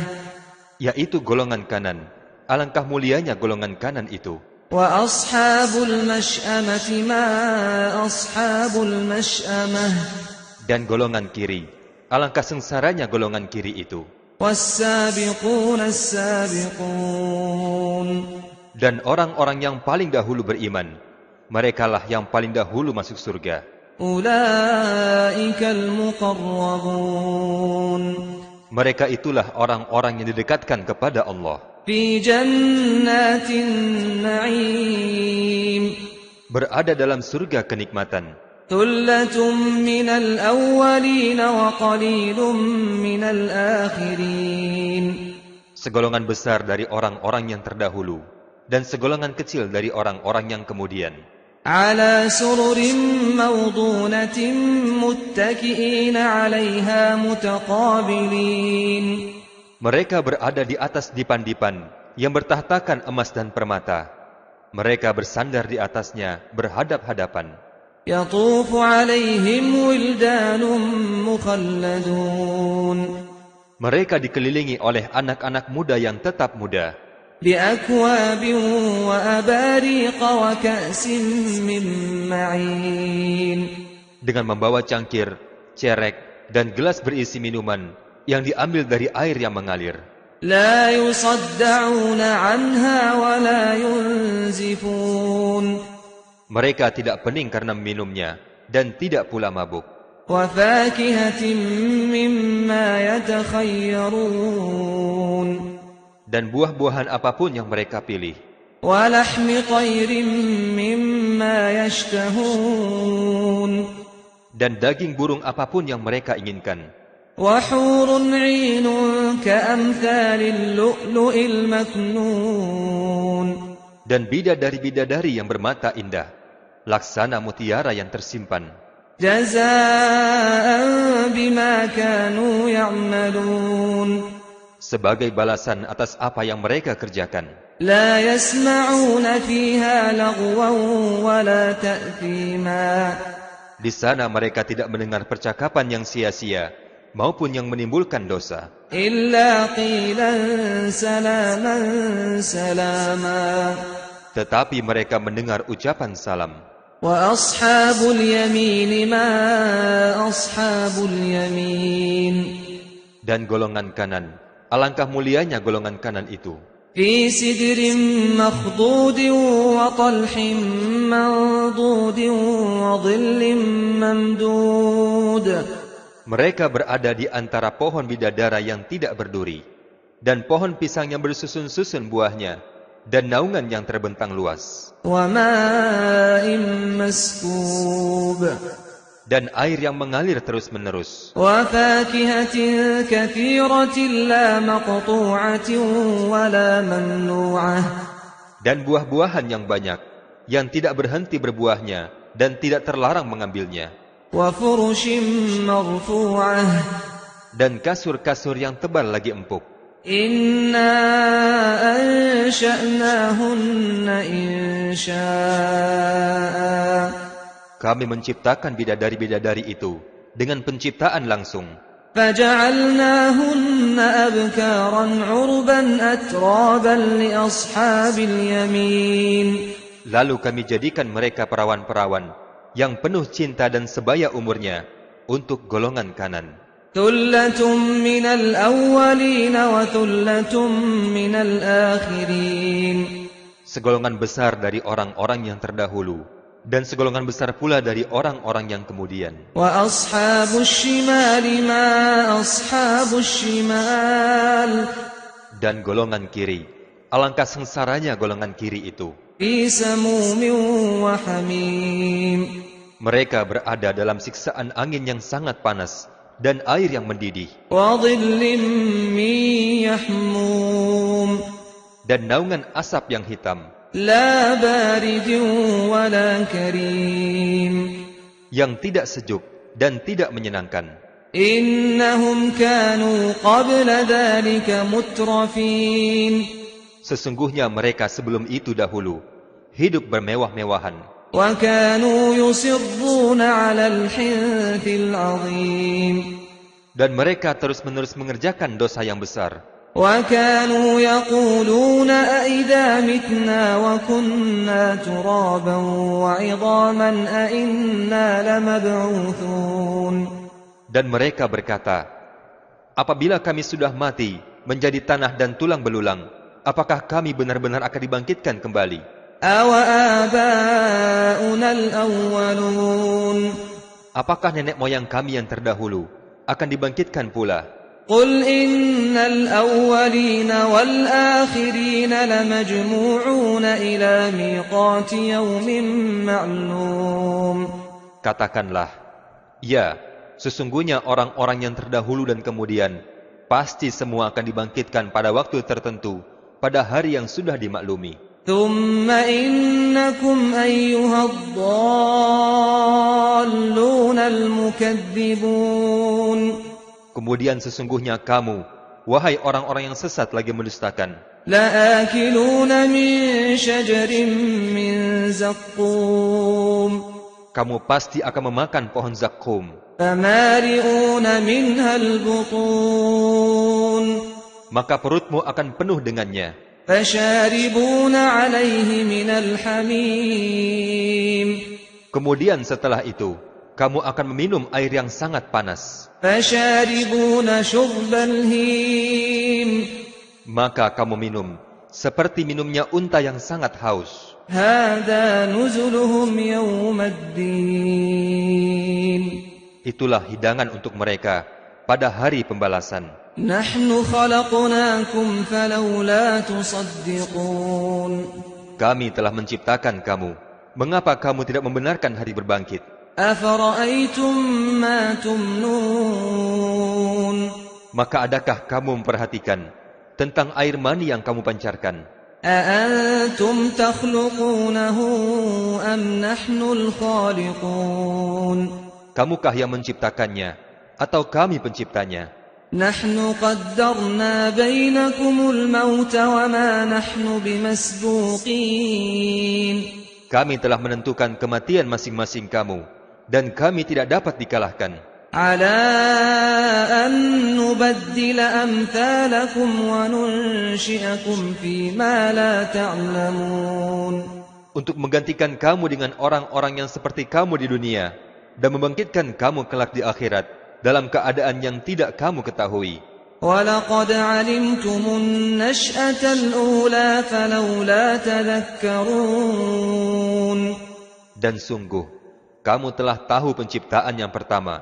[SPEAKER 2] Yaitu golongan kanan. Alangkah mulianya golongan kanan itu.
[SPEAKER 1] وأصحاب المشأمة ما أصحاب المشأمة.
[SPEAKER 2] Dan golongan kiri. Alangkah sengsaranya golongan kiri itu.
[SPEAKER 1] والسابقون السابقون.
[SPEAKER 2] Dan orang-orang yang paling dahulu beriman, merekalah yang paling dahulu masuk surga.
[SPEAKER 1] أولئك المقربون.
[SPEAKER 2] Mereka itulah orang-orang yang didekatkan kepada Allah.
[SPEAKER 1] في جنات النعيم.
[SPEAKER 2] Berada dalam surga kenikmatan.
[SPEAKER 1] ثلة من الأولين وقليل من الآخرين.
[SPEAKER 2] Segolongan besar dari orang-orang yang terdahulu dan segolongan kecil dari orang-orang yang kemudian.
[SPEAKER 1] على سرر موضونة متكئين عليها متقابلين.
[SPEAKER 2] Mereka berada di atas dipan-dipan yang bertahtakan emas dan permata. Mereka bersandar di atasnya berhadap-hadapan.
[SPEAKER 1] يطوف عليهم ولدان مخلدون.
[SPEAKER 2] Mereka dikelilingi oleh anak-anak muda yang tetap muda.
[SPEAKER 1] بأكواب وأباريق وكأس من معين.
[SPEAKER 2] Dengan membawa cangkir, cerek, dan gelas berisi minuman yang diambil dari air yang mengalir.
[SPEAKER 1] لا يصدعون عنها ولا ينزفون.
[SPEAKER 2] Mereka tidak pening karena minumnya dan tidak pula mabuk.
[SPEAKER 1] وفاكهة مما يتخيرون.
[SPEAKER 2] Dan buah-buahan apapun yang mereka pilih.
[SPEAKER 1] ولحم طير مما يشتهون.
[SPEAKER 2] Dan daging burung apapun yang mereka inginkan.
[SPEAKER 1] وحور عين كأمثال اللؤلؤ المكنون.
[SPEAKER 2] Dan bidadari-bidadari yang bermata indah, laksana mutiara yang tersimpan.
[SPEAKER 1] جزاء بما كانوا يعملون.
[SPEAKER 2] Sebagai balasan atas apa yang mereka kerjakan.
[SPEAKER 1] لا يسمعون فيها لغوا ولا تأثيما.
[SPEAKER 2] Di sana mereka tidak mendengar percakapan yang sia-sia maupun yang menimbulkan dosa.
[SPEAKER 1] إلا قيلا سلاما سلاما.
[SPEAKER 2] Tetapi mereka mendengar ucapan salam.
[SPEAKER 1] وأصحاب اليمين ما أصحاب اليمين.
[SPEAKER 2] Dan golongan kanan, alangkah mulianya golongan kanan itu.
[SPEAKER 1] في سدر مخضود وطلح منضود وظل ممدود.
[SPEAKER 2] Mereka berada di antara pohon bidadara yang tidak berduri, dan pohon pisang yang bersusun-susun buahnya, dan naungan yang terbentang luas,
[SPEAKER 1] وماء مسكوب.
[SPEAKER 2] dan air yang mengalir terus-menerus,
[SPEAKER 1] وفاكهة كثيرة لا مقطوعة ولا ممنوعة.
[SPEAKER 2] dan buah-buahan yang banyak, yang tidak berhenti berbuahnya, dan tidak terlarang mengambilnya,
[SPEAKER 1] وفرش مرفوعة.
[SPEAKER 2] dan kasur-kasur yang tebal lagi empuk.
[SPEAKER 1] إنا أنشأناهن إنشاء.
[SPEAKER 2] Kami menciptakan bidadari-bidadari itu dengan penciptaan langsung.
[SPEAKER 1] فجعلناهن أبكارا عربا أترابا لأصحاب اليمين.
[SPEAKER 2] Lalu kami jadikan mereka perawan-perawan yang penuh cinta dan sebaya umurnya untuk golongan kanan.
[SPEAKER 1] ثلة من الأولين وثلة من الآخرين.
[SPEAKER 2] Segolongan besar dari orang-orang yang terdahulu dan segolongan besar pula dari orang-orang yang kemudian.
[SPEAKER 1] وأصحاب الشمال ما أصحاب الشمال.
[SPEAKER 2] Dan golongan kiri, alangkah sengsaranya golongan kiri itu.
[SPEAKER 1] في سموم وحميم.
[SPEAKER 2] Mereka berada dalam siksaan angin yang sangat panas dan air yang mendidih,
[SPEAKER 1] وظل من يحموم.
[SPEAKER 2] dan naungan asap yang hitam,
[SPEAKER 1] لا بارد ولا كريم.
[SPEAKER 2] yang tidak sejuk dan tidak menyenangkan.
[SPEAKER 1] إنهم كانوا قبل ذلك مترفين.
[SPEAKER 2] Sesungguhnya mereka sebelum itu dahulu hidup bermewah-mewahan,
[SPEAKER 1] وكانوا يصرون على الحنث العظيم.
[SPEAKER 2] dan mereka terus-menerus mengerjakan dosa yang besar.
[SPEAKER 1] وكانوا يقولون أئذا متنا وكنا ترابا وعظاما أئنا لمبعوثون.
[SPEAKER 2] Dan mereka berkata, apabila kami sudah mati, menjadi tanah dan tulang belulang, apakah kami benar-benar akan dibangkitkan kembali?
[SPEAKER 1] أَوَآبَاؤُنَا الْأَوَّلُونَ.
[SPEAKER 2] Apakah nenek moyang kami yang terdahulu akan dibangkitkan pula?
[SPEAKER 1] قُلْ إِنَّ الْأَوَّلِينَ وَالْآخِرِينَ لَمَجْمُوعُونَ إِلَى مِيقَاتِ يَوْمٍ مَّعْلُومٍ.
[SPEAKER 2] Katakanlah, ya, sesungguhnya orang-orang yang terdahulu dan kemudian pasti semua akan dibangkitkan pada waktu tertentu, pada hari yang sudah dimaklumi.
[SPEAKER 1] ثُمَّ إِنَّكُمْ أَيُّهَا الضَّالُّونَ الْمُكَذِّبُونَ.
[SPEAKER 2] Kemudian sesungguhnya kamu, wahai orang-orang yang sesat lagi mendustakan,
[SPEAKER 1] لَآكِلُونَ مِنْ شَجَرٍ مِّن زَقُّومٍ.
[SPEAKER 2] kamu pasti akan memakan pohon zakum,
[SPEAKER 1] فَمَالِئُونَ مِنْهَا الْبُطُونَ.
[SPEAKER 2] maka perutmu akan penuh dengannya.
[SPEAKER 1] فَشَارِبُونَ عَلَيْهِ مِنَ الْحَمِيمِ.
[SPEAKER 2] Kemudian setelah itu, kamu akan meminum air yang sangat panas.
[SPEAKER 1] فَشَارِبُونَ شُرْبَ الْهِيمِ.
[SPEAKER 2] Maka kamu minum seperti minumnya unta yang sangat haus.
[SPEAKER 1] هَذَا نُزُلُهُمْ يَوْمَ الدِّينِ.
[SPEAKER 2] Itulah hidangan untuk mereka pada hari pembalasan.
[SPEAKER 1] نَحْنُ خَلَقْنَاكُمْ فَلَوْلَا تُصَدِّقُونَ.
[SPEAKER 2] Kami telah menciptakan kamu. Mengapa kamu tidak membenarkan hari berbangkit?
[SPEAKER 1] أَفَرَأَيْتُمْ مَا تُمْنُونَ.
[SPEAKER 2] Maka adakah kamu memperhatikan tentang air mani yang kamu pancarkan?
[SPEAKER 1] أَأَنْتُمْ تَخْلُقُونَهُ أَمْ نَحْنُ الْخَالِقُونَ.
[SPEAKER 2] Kamukah yang menciptakannya atau kami penciptanya?
[SPEAKER 1] نَحْنُ قَدَّرْنَا بَيْنَكُمُ الْمَوْتَ وَمَا نَحْنُ بِمَسْبُوقِينَ.
[SPEAKER 2] Kami telah menentukan kematian masing-masing kamu, dan kami tidak dapat dikalahkan.
[SPEAKER 1] عَلَىٰ أَن نُّبَدِّلَ أَمْثَالَكُمْ وَنُنشِئَكُمْ فِي مَا لَا تَعْلَمُونَ.
[SPEAKER 2] Untuk menggantikan kamu dengan orang-orang yang seperti kamu di dunia, dan membangkitkan kamu kelak di akhirat dalam keadaan yang tidak kamu ketahui.
[SPEAKER 1] وَلَقَدْ عَلِمْتُمُ النَّشْأَةَ الْأُولَىٰ فَلَوْلَا تَذَكَّرُونَ.
[SPEAKER 2] Dan sungguh, kamu telah tahu penciptaan yang pertama,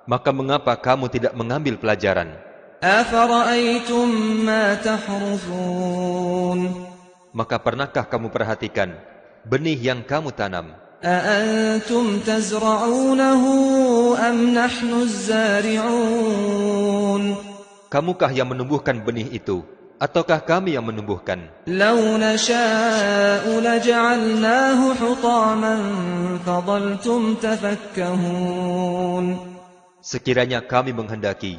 [SPEAKER 2] maka mengapa kamu tidak mengambil pelajaran?
[SPEAKER 1] أَفَرَأَيْتُم مَّا تَحْرُثُونَ.
[SPEAKER 2] Maka pernahkah kamu perhatikan benih yang kamu tanam?
[SPEAKER 1] أَأَنْتُمْ تَزْرَعُونَهُ أَمْ نَحْنُ الزَّارِعُونَ.
[SPEAKER 2] Kamukah yang menumbuhkan benih itu, ataukah kami yang menumbuhkan?
[SPEAKER 1] لَوْ نَشَاءُ لَجَعَلْنَاهُ حُطَامًا فَظَلْتُمْ تَفَكَّهُونَ.
[SPEAKER 2] Sekiranya kami menghendaki,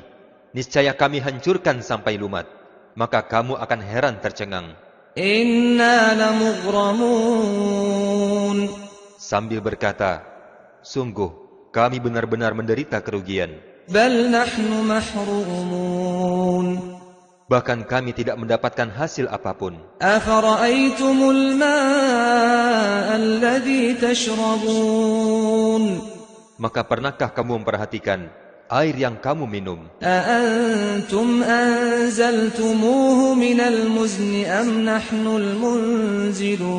[SPEAKER 2] niscaya kami hancurkan sampai lumat, maka kamu akan heran tercengang.
[SPEAKER 1] إِنَّا لَمُغْرَمُونَ.
[SPEAKER 2] Sambil berkata, sungguh kami benar-benar menderita kerugian.
[SPEAKER 1] بَلْ نَحْنُ مَحْرُومُونَ.
[SPEAKER 2] Bahkan kami tidak mendapatkan hasil apapun.
[SPEAKER 1] أَفَرَأَيْتُمُ الْمَاءَ الَّذِي تَشْرَبُونَ.
[SPEAKER 2] Maka pernahkah kamu memperhatikan air yang kamu minum?
[SPEAKER 1] أَأَنْتُمْ أَنزَلْتُمُوهُ مِنَ الْمُزْنِ أَمْ نَحْنُ الْمُنزِلُونَ.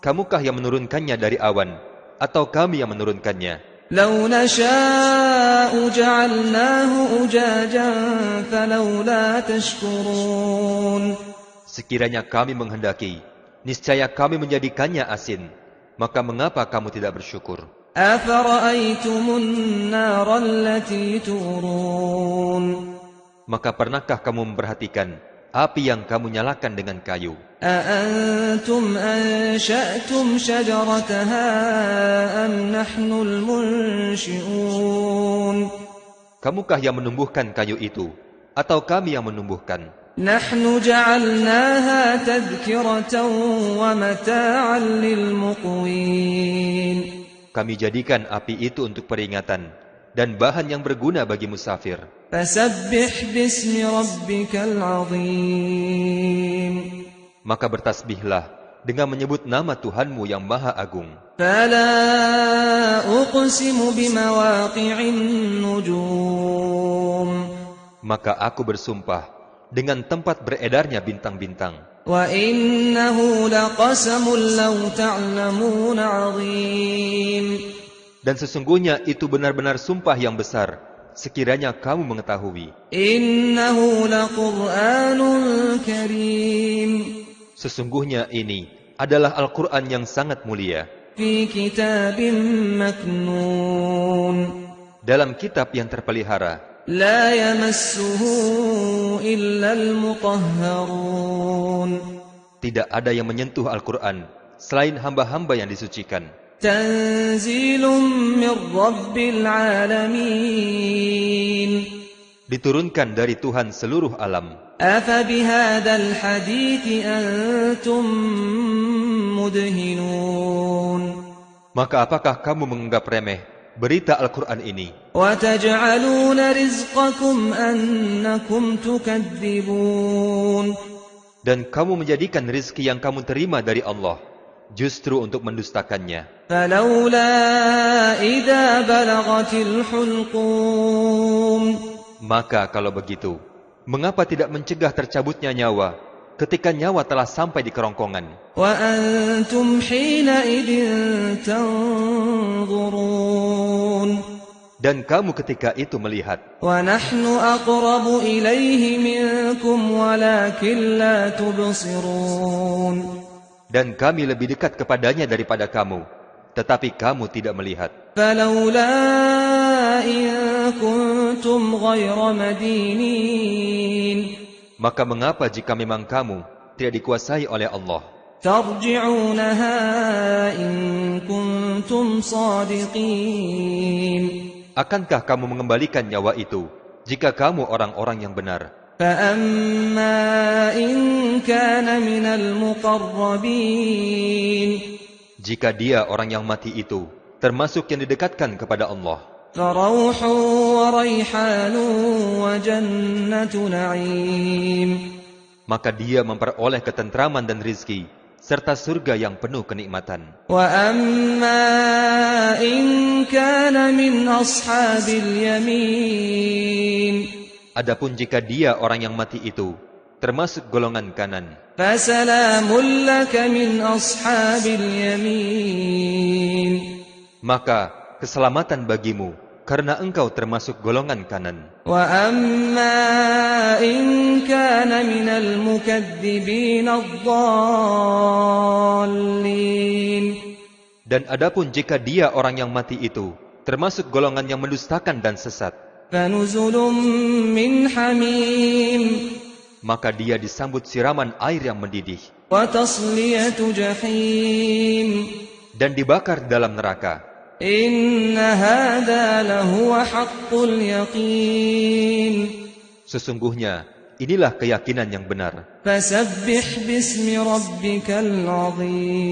[SPEAKER 2] Kamukah yang menurunkannya dari awan, atau kami yang menurunkannya?
[SPEAKER 1] لَوْ نَشَاءُ جَعَلْنَاهُ أُجَاجًا فَلَوْلَا تَشْكُرُونَ.
[SPEAKER 2] Sekiranya kami menghendaki, niscaya kami menjadikannya asin. Maka mengapa kamu tidak bersyukur?
[SPEAKER 1] أفرأيتم النار التي تورون
[SPEAKER 2] Maka pernahkah kamu memperhatikan api yang kamu nyalakan dengan kayu?
[SPEAKER 1] أأنتم أنشأتم شجرتها أم نحن المنشئون
[SPEAKER 2] Kamukah yang menumbuhkan kayu itu, atau kami yang menumbuhkan?
[SPEAKER 1] نحن جعلناها تذكرة ومتاعا للمقوين
[SPEAKER 2] Kami jadikan api itu untuk peringatan dan bahan yang berguna bagi musafir.
[SPEAKER 1] فسبح باسم ربك العظيم
[SPEAKER 2] Maka bertasbihlah dengan menyebut nama Tuhanmu yang Maha Agung.
[SPEAKER 1] فلا أقسم بمواقع النجوم
[SPEAKER 2] Maka aku bersumpah dengan tempat beredarnya bintang-bintang.
[SPEAKER 1] وإنه لقسم لو تعلمون عظيم
[SPEAKER 2] Dan sesungguhnya itu benar-benar sumpah yang besar, sekiranya kamu mengetahui.
[SPEAKER 1] إنه لقرآن كريم
[SPEAKER 2] Sesungguhnya ini adalah Al-Quran yang sangat mulia,
[SPEAKER 1] في كتاب مكنون
[SPEAKER 2] dalam kitab yang terpelihara.
[SPEAKER 1] لا يمسه إلا المطهرون
[SPEAKER 2] Tidak ada yang menyentuh Al-Quran selain hamba-hamba yang disucikan.
[SPEAKER 1] تنزيل من رب العالمين
[SPEAKER 2] Diturunkan dari Tuhan seluruh alam.
[SPEAKER 1] أفبهذا الحديث أنتم مدهنون
[SPEAKER 2] Maka apakah kamu menganggap remeh berita Al-Quran ini?
[SPEAKER 1] وتجعلون رزقكم أنكم تكذبون
[SPEAKER 2] Dan kamu menjadikan rizki yang kamu terima dari Allah justru untuk mendustakannya.
[SPEAKER 1] فلولا إذا بلغت الحلقوم
[SPEAKER 2] Maka kalau begitu, mengapa tidak mencegah tercabutnya nyawa ketika nyawa telah sampai di kerongkongan?
[SPEAKER 1] وأنتم حينئذ تنظرون
[SPEAKER 2] Dan kamu ketika itu melihat,
[SPEAKER 1] ونحن أقرب إليه منكم ولكن لا تبصرون
[SPEAKER 2] dan kami lebih dekat kepadanya daripada kamu, tetapi kamu tidak melihat.
[SPEAKER 1] فلولا إن كنتم غير مدينين
[SPEAKER 2] Maka mengapa jika memang kamu tidak dikuasai oleh Allah,
[SPEAKER 1] ترجعونها إن كنتم صادقين
[SPEAKER 2] akankah kamu mengembalikan nyawa itu jika kamu orang-orang yang benar?
[SPEAKER 1] فأما إن كان من المقربين
[SPEAKER 2] Jika dia orang yang mati itu termasuk yang didekatkan kepada Allah,
[SPEAKER 1] فروح وريحان وجنة نعيم
[SPEAKER 2] maka dia memperoleh ketentraman dan rizki serta surga yang penuh kenikmatan.
[SPEAKER 1] وأما إن كان من أصحاب اليمين
[SPEAKER 2] Adapun jika dia orang yang mati itu termasuk golongan kanan,
[SPEAKER 1] فسلام لك من أصحاب اليمين
[SPEAKER 2] maka keselamatan bagimu karena engkau termasuk golongan kanan.
[SPEAKER 1] وأما إن كان من المكذبين الضالين
[SPEAKER 2] Dan adapun jika dia orang yang mati itu termasuk golongan yang mendustakan dan sesat,
[SPEAKER 1] فنزل من حميم
[SPEAKER 2] maka dia disambut siraman air yang mendidih
[SPEAKER 1] وتصلية جحيم
[SPEAKER 2] dan dibakar dalam neraka.
[SPEAKER 1] إن هذا لهو حق اليقين
[SPEAKER 2] Sesungguhnya inilah keyakinan yang benar.
[SPEAKER 1] فسبح باسم ربك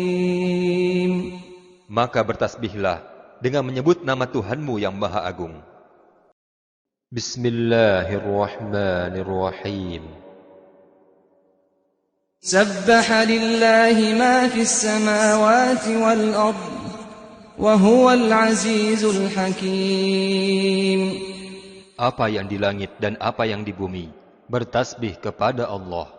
[SPEAKER 1] العظيم
[SPEAKER 2] Maka bertasbihlah dengan menyebut nama Tuhanmu yang Maha Agung. Bismillahirrahmanirrahim.
[SPEAKER 1] سبح لله ما في السماوات والأرض وهو العزيز الحكيم
[SPEAKER 2] Apa yang di langit dan apa yang di bumi bertasbih kepada Allah.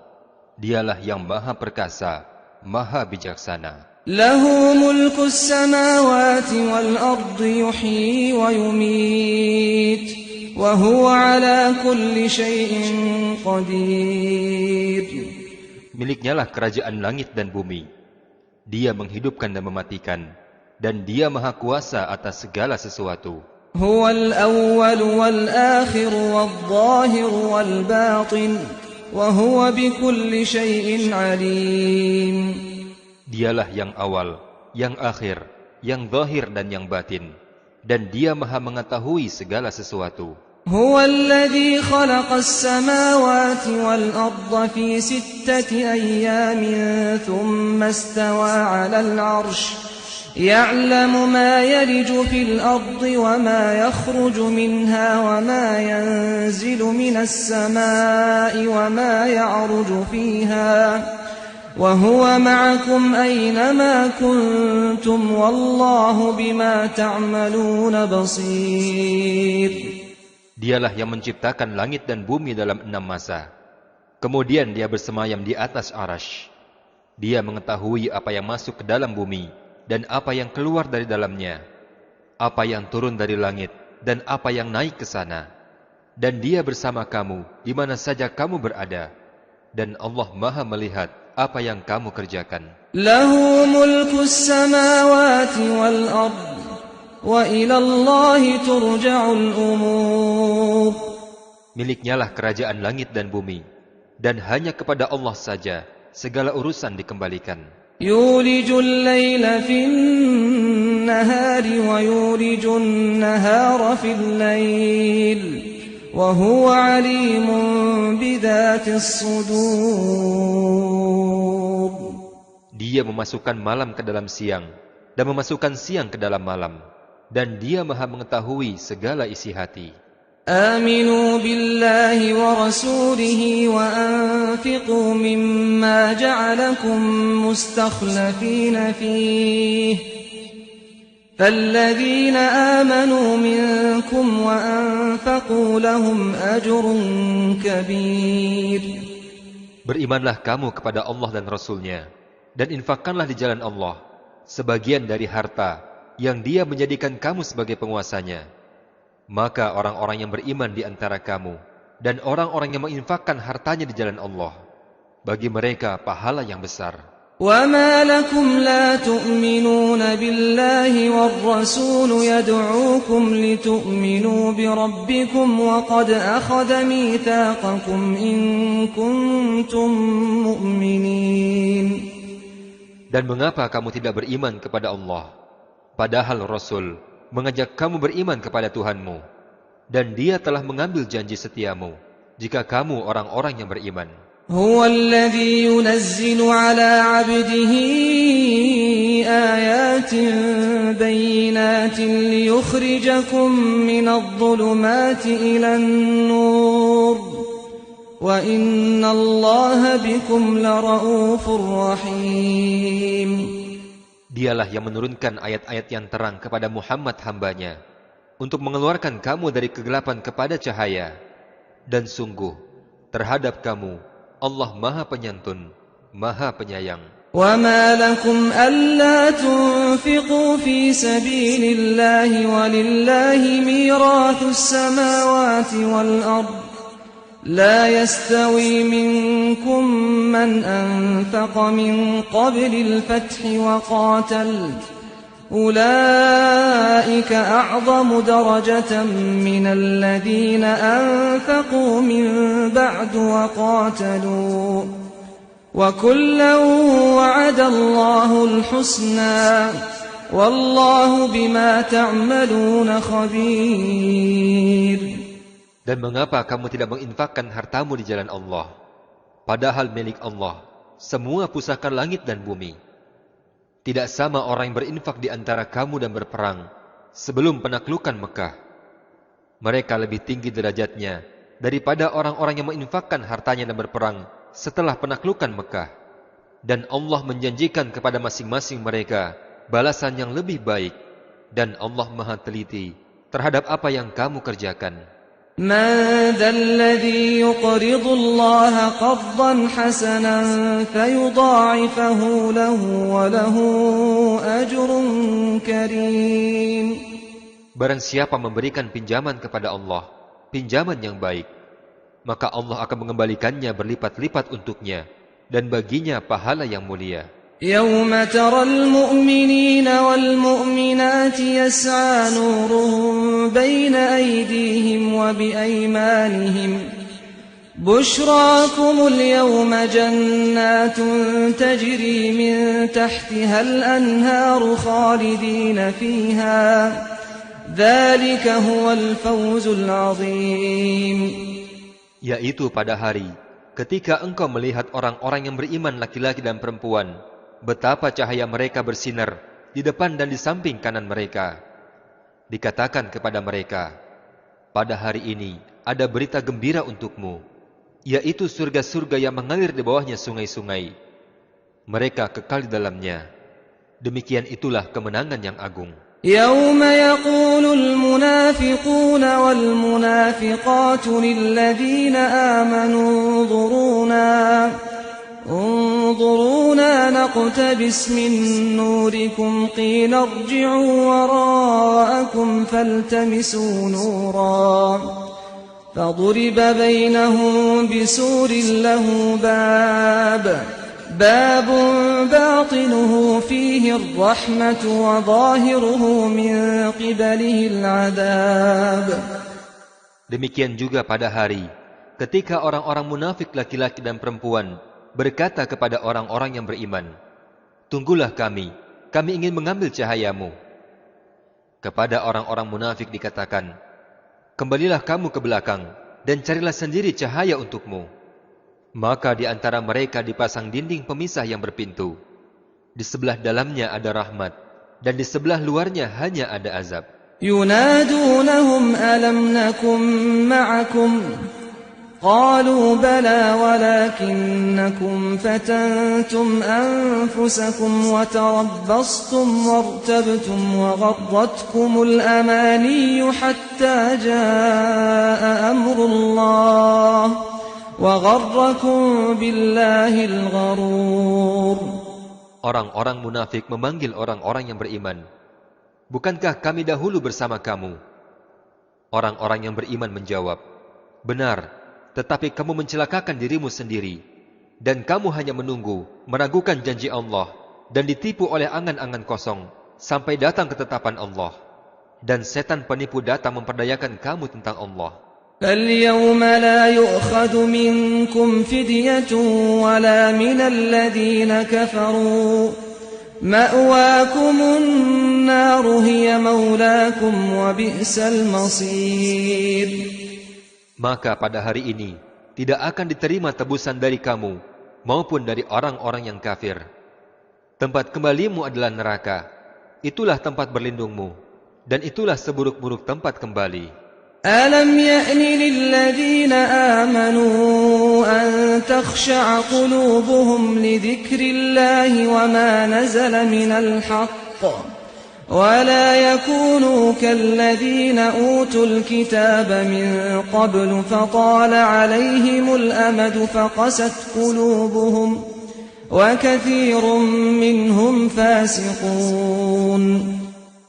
[SPEAKER 2] Dialah yang Maha Perkasa, Maha Bijaksana.
[SPEAKER 1] له ملك السماوات والأرض يحيي ويميت وهو على كل شيء قدير
[SPEAKER 2] Miliknya lah kerajaan langit dan bumi. Dia menghidupkan dan mematikan, dan Dia Maha Kuasa atas segala sesuatu.
[SPEAKER 1] هو الأول والآخر والظاهر والباطن وهو بكل شيء عليم.
[SPEAKER 2] Dialah yang awal, yang akhir, yang zahir dan yang batin, dan Dia Maha mengetahui segala sesuatu.
[SPEAKER 1] هو الذي خلق السماوات والأرض في 6 أيام ثم استوى على العرش يعلم ما يلج في الأرض وما يخرج منها وما ينزل من السماء وما يعرج فيها وهو معكم أينما كنتم والله بما تعملون بصير.
[SPEAKER 2] Dialah yang menciptakan langit dan bumi dalam 6 masa. Kemudian Dia bersemayam di atas arash. Dia mengetahui apa yang masuk ke dalam bumi dan apa yang keluar dari dalamnya, apa yang turun dari langit dan apa yang naik ke sana. Dan Dia bersama kamu di mana saja kamu berada, dan Allah Maha melihat apa yang kamu kerjakan.
[SPEAKER 1] Lahu mulkus samawati wal ard wa ila Allahi turja'ul umur.
[SPEAKER 2] Miliknyalah kerajaan langit dan bumi, dan hanya kepada Allah saja segala urusan dikembalikan.
[SPEAKER 1] Yulijul laila fin nahari wa yulijun nahara fil lail wa huwa alimun bidzatis sudur.
[SPEAKER 2] Dia memasukkan malam ke dalam siang dan memasukkan siang ke dalam malam, dan Dia Maha mengetahui segala isi hati.
[SPEAKER 1] Aminu billahi wa rasulihi wa anfiqu mimma ja'alakum mustakhlafina fihi فالذين آمنوا منكم وأنفقوا لهم أجر كبير.
[SPEAKER 2] Berimanlah kamu kepada Allah dan Rasul-Nya, dan infakkanlah di jalan Allah sebagian dari harta yang Dia menjadikan kamu sebagai penguasanya. Maka orang-orang yang beriman di antara kamu dan orang-orang yang menginfakkan hartanya di jalan Allah, bagi mereka pahala yang besar.
[SPEAKER 1] وَمَا لَكُمْ لَا تُؤْمِنُونَ بِاللَّهِ وَالرَّسُولُ يَدْعُوكُمْ لِتُؤْمِنُوا بِرَبِّكُمْ وَقَدْ أَخَذَ مِيثَاقَكُمْ إِن كُنتُم مُّؤْمِنِينَ.
[SPEAKER 2] Dan mengapa kamu tidak beriman kepada Allah, padahal Rasul mengajak kamu beriman kepada Tuhanmu, dan Dia telah mengambil janji setiamu jika kamu orang-orang yang beriman.
[SPEAKER 1] هو الذي ينزل على عبده آيات بينات ليخرجكم من الظلمات إلى النور وإن الله بكم لرؤوف رحيم.
[SPEAKER 2] Dialah yang menurunkan ayat-ayat yang terang kepada Muhammad hambanya untuk mengeluarkan kamu dari kegelapan kepada cahaya, dan sungguh terhadap kamu Allah Maha Penyantun, Maha Penyayang.
[SPEAKER 1] وَمَا لَكُمْ أَلَّا تُنْفِقُوا فِي سَبِيلِ اللَّهِ وَلِلَّهِ مِيرَاثُ السَّمَاوَاتِ وَالْأَرْضِ لَا يَسْتَوِي مِنكُم مَّنْ أَنفَقَ مِن قَبْلِ الْفَتْحِ وَقَاتَلَ أُولَئِكَ أَعْظَمُ دَرَجَةً مِّنَ الَّذِينَ أَنفَقُوا مِن بَعْدُ وَقَاتَلُوا وَكُلًّا وَعَدَ اللَّهُ الْحُسْنَى وَاللَّهُ بِمَا تَعْمَلُونَ خَبِيرٌ.
[SPEAKER 2] Dan mengapa kamu tidak menginfakkan hartamu di jalan Allah, padahal milik Allah semua pusaka langit dan bumi? Tidak sama orang yang berinfak di antara kamu dan berperang sebelum penaklukan Mekah. Mereka lebih tinggi derajatnya daripada orang-orang yang menginfakkan hartanya dan berperang setelah penaklukan Mekah. Dan Allah menjanjikan kepada masing-masing mereka balasan yang lebih baik, dan Allah Maha teliti terhadap apa yang kamu kerjakan.
[SPEAKER 1] مَنْ ذَا الَّذِي يُقْرِضُ اللَّهَ قَرْضًا حَسَنًا فَيُضَاعِفَهُ لَهُ وَلَهُ أَجْرٌ كَرِيمٌ.
[SPEAKER 2] Barang siapa memberikan pinjaman kepada Allah, pinjaman yang baik, maka Allah akan mengembalikannya berlipat-lipat untuknya, dan baginya pahala yang mulia.
[SPEAKER 1] يوم ترى المؤمنين والمؤمنات يسعى نورهم بين أيديهم وبأيمانهم بشراكم اليوم جنات تجري من تحتها الأنهار خالدين فيها ذلك هو الفوز العظيم.
[SPEAKER 2] Yaitu pada hari ketika engkau melihat orang-orang yang beriman laki-laki dan perempuan, betapa cahaya mereka bersinar di depan dan di samping kanan mereka. Dikatakan kepada mereka, pada hari ini ada berita gembira untukmu, yaitu surga-surga yang mengalir di bawahnya sungai-sungai. Mereka kekal di dalamnya. Demikian itulah kemenangan yang agung.
[SPEAKER 1] يوم يقول المنافقون والمنافقات للذين آمنوا انظرونا نقتبس من نوركم قيل ارجعوا وراءكم فالتمسوا نورا فضرب بينهم بسور له باب باطنه فيه الرحمة وظاهره من قبله العذاب.
[SPEAKER 2] Demikian juga pada hari ketika orang-orang munafik laki-laki dan perempuan berkata kepada orang-orang yang beriman, tunggulah kami ingin mengambil cahayamu. Kepada orang-orang munafik dikatakan, kembalilah kamu ke belakang dan carilah sendiri cahaya untukmu. Maka di antara mereka dipasang dinding pemisah yang berpintu. Di sebelah dalamnya ada rahmat, dan di sebelah luarnya hanya ada azab.
[SPEAKER 1] Yunadunahum alam nakum ma'akum qalu bala walakinnakum fatantum anfusakum wa tarabbastum wartabtum wa gharratkumul amaniyu hatta jaa amrullah وَغَرَّكُمْ بِاللَّهِ الْغَرُورُ.
[SPEAKER 2] Orang-orang munafik memanggil orang-orang yang beriman, bukankah kami dahulu bersama kamu? Orang-orang yang beriman menjawab, benar, tetapi kamu mencelakakan dirimu sendiri, dan kamu hanya menunggu, meragukan janji Allah, dan ditipu oleh angan-angan kosong, sampai datang ketetapan Allah. Dan setan penipu datang memperdayakan kamu tentang Allah.
[SPEAKER 1] فَالْيَوْمَ لَا يُؤْخَذُ مِنْكُمْ فِدْيَةٌ وَلَا مِنَ الَّذِينَ كَفَرُوا مَأْوَاكُمُ النَّارُ هِيَ مَوْلَاكُمْ وَبِئْسَ الْمَصِيرُ.
[SPEAKER 2] Maka pada hari ini tidak akan diterima tebusan dari kamu maupun dari orang-orang yang kafir. Tempat kembalimu adalah neraka. Itulah tempat berlindungmu, dan itulah seburuk-buruk tempat kembali.
[SPEAKER 1] أَلَمْ يَأْنِ لِلَّذِينَ آمَنُوا أَن تَخْشَعَ قُلُوبُهُمْ لِذِكْرِ اللَّهِ وَمَا نَزَلَ مِنَ الْحَقِّ وَلَا يَكُونُوا كَالَّذِينَ أُوتُوا الْكِتَابَ مِنْ قَبْلُ فَطَالَ عَلَيْهِمُ الْأَمَدُ فَقَسَتْ قُلُوبُهُمْ وَكَثِيرٌ مِّنْهُمْ فَاسِقُونَ.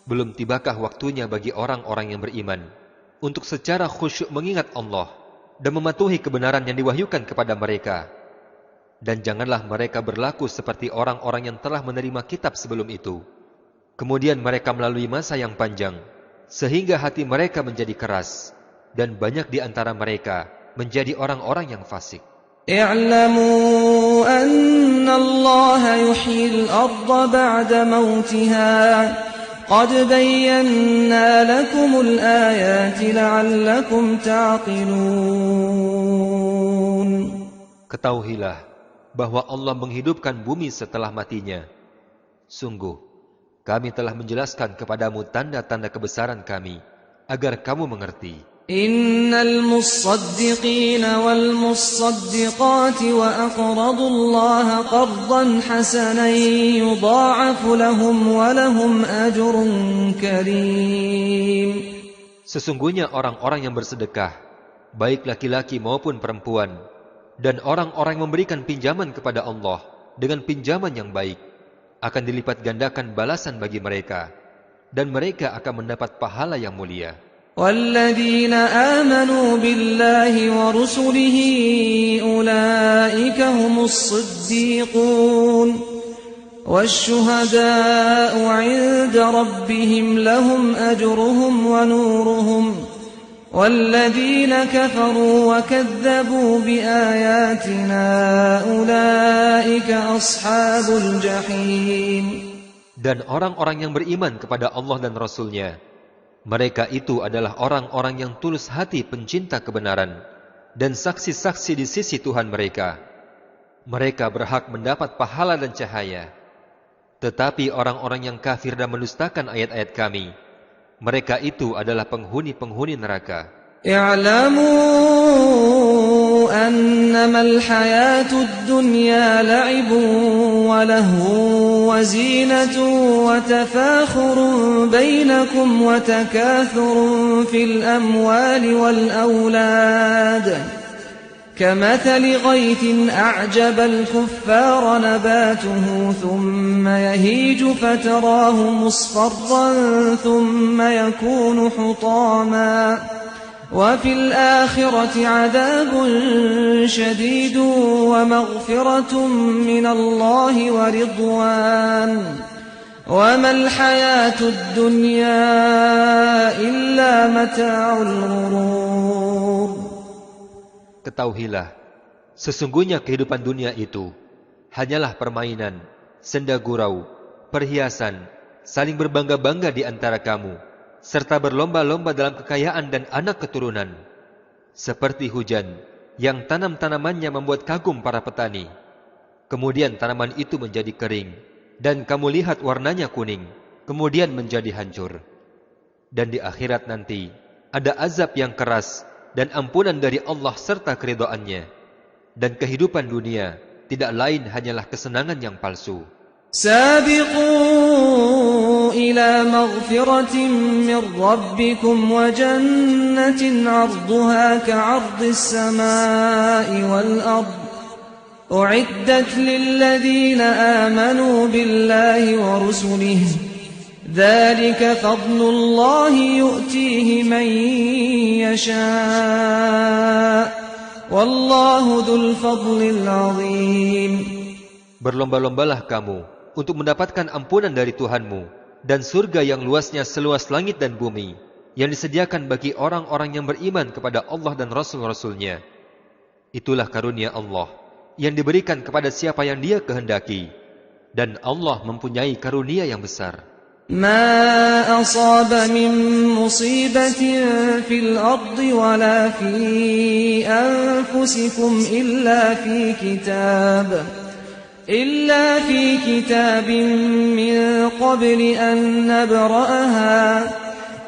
[SPEAKER 2] Belum tibakah waktunya bagi orang-orang yang beriman untuk secara khusyuk mengingat Allah dan mematuhi kebenaran yang diwahyukan kepada mereka. Dan janganlah mereka berlaku seperti orang-orang yang telah menerima kitab sebelum itu. Kemudian mereka melalui masa yang panjang, sehingga hati mereka menjadi keras, dan banyak di antara mereka menjadi orang-orang yang fasik.
[SPEAKER 1] اعلموا أن الله يحيي الأرض بعد موتها قد بينا لكم الآيات لعلكم تعقلون.
[SPEAKER 2] Ketahuilah bahwa Allah menghidupkan bumi setelah matinya. Sungguh, kami telah menjelaskan kepadamu tanda-tanda kebesaran kami, agar kamu mengerti.
[SPEAKER 1] Innal musaddiqina wal musaddiqati wa aqradu Allah qardan hasanan yudha'afu lahum wa lahum ajrun karim.
[SPEAKER 2] Sesungguhnya orang-orang yang bersedekah, baik laki-laki maupun perempuan, dan orang-orang yang memberikan pinjaman kepada Allah dengan pinjaman yang baik, akan dilipat gandakan balasan bagi mereka, dan mereka akan mendapat pahala yang mulia.
[SPEAKER 1] وَالَّذِينَ آمَنُوا بِاللَّهِ وَرُسُلِهِ أُولَئِكَ هُمُ الصِّدِّيقُونَ والشهداء عند ربهم لهم أجرهم ونورهم والذين كفروا وكذبوا بآياتنا أولئك أصحاب الجحيم.
[SPEAKER 2] Dan orang-orang yang beriman kepada Allah dan Rasul-Nya, mereka itu adalah orang-orang yang tulus hati pencinta kebenaran dan saksi-saksi di sisi Tuhan mereka. Mereka berhak mendapat pahala dan cahaya. Tetapi orang-orang yang kafir dan mendustakan ayat-ayat kami, mereka itu adalah penghuni-penghuni neraka.
[SPEAKER 1] اعلموا أنما الحياة الدنيا لعب ولهو وزينة وتفاخر بينكم وتكاثر في الأموال والأولاد كمثل غيث أعجب الكفار نباته ثم يهيج فتراه مصفرا ثم يكون حطاما وفي الآخرة عذاب شديد ومغفرة من الله ورضوان وما الحياة الدنيا إلا متاع الغرور.
[SPEAKER 2] Ketahuilah, sesungguhnya kehidupan dunia itu hanyalah permainan, senda gurau, perhiasan, saling berbangga-bangga di antara kamu, serta berlomba-lomba dalam kekayaan dan anak keturunan. Seperti hujan, yang tanam-tanamannya membuat kagum para petani. Kemudian tanaman itu menjadi kering, dan kamu lihat warnanya kuning, kemudian menjadi hancur. Dan di akhirat nanti, ada azab yang keras, dan ampunan dari Allah serta keridhaannya. Dan kehidupan dunia tidak lain hanyalah kesenangan yang palsu.
[SPEAKER 1] سابقوا إلى مغفرة من ربكم وجنة عرضها كعرض السماء والأرض أعدت للذين آمنوا بالله ورسله ذلك فضل الله يؤتيه من يشاء والله ذو الفضل العظيم.
[SPEAKER 2] Berlomba-lombalah kamu untuk mendapatkan ampunan dari Tuhanmu dan surga yang luasnya seluas langit dan bumi yang disediakan bagi orang-orang yang beriman kepada Allah dan Rasul-Rasulnya. Itulah karunia Allah yang diberikan kepada siapa yang Dia kehendaki, dan Allah mempunyai karunia yang besar.
[SPEAKER 1] ما أصاب من مصيبة في الأرض ولا في أنفسكم إلا في كتاب من قبل أن نبرأها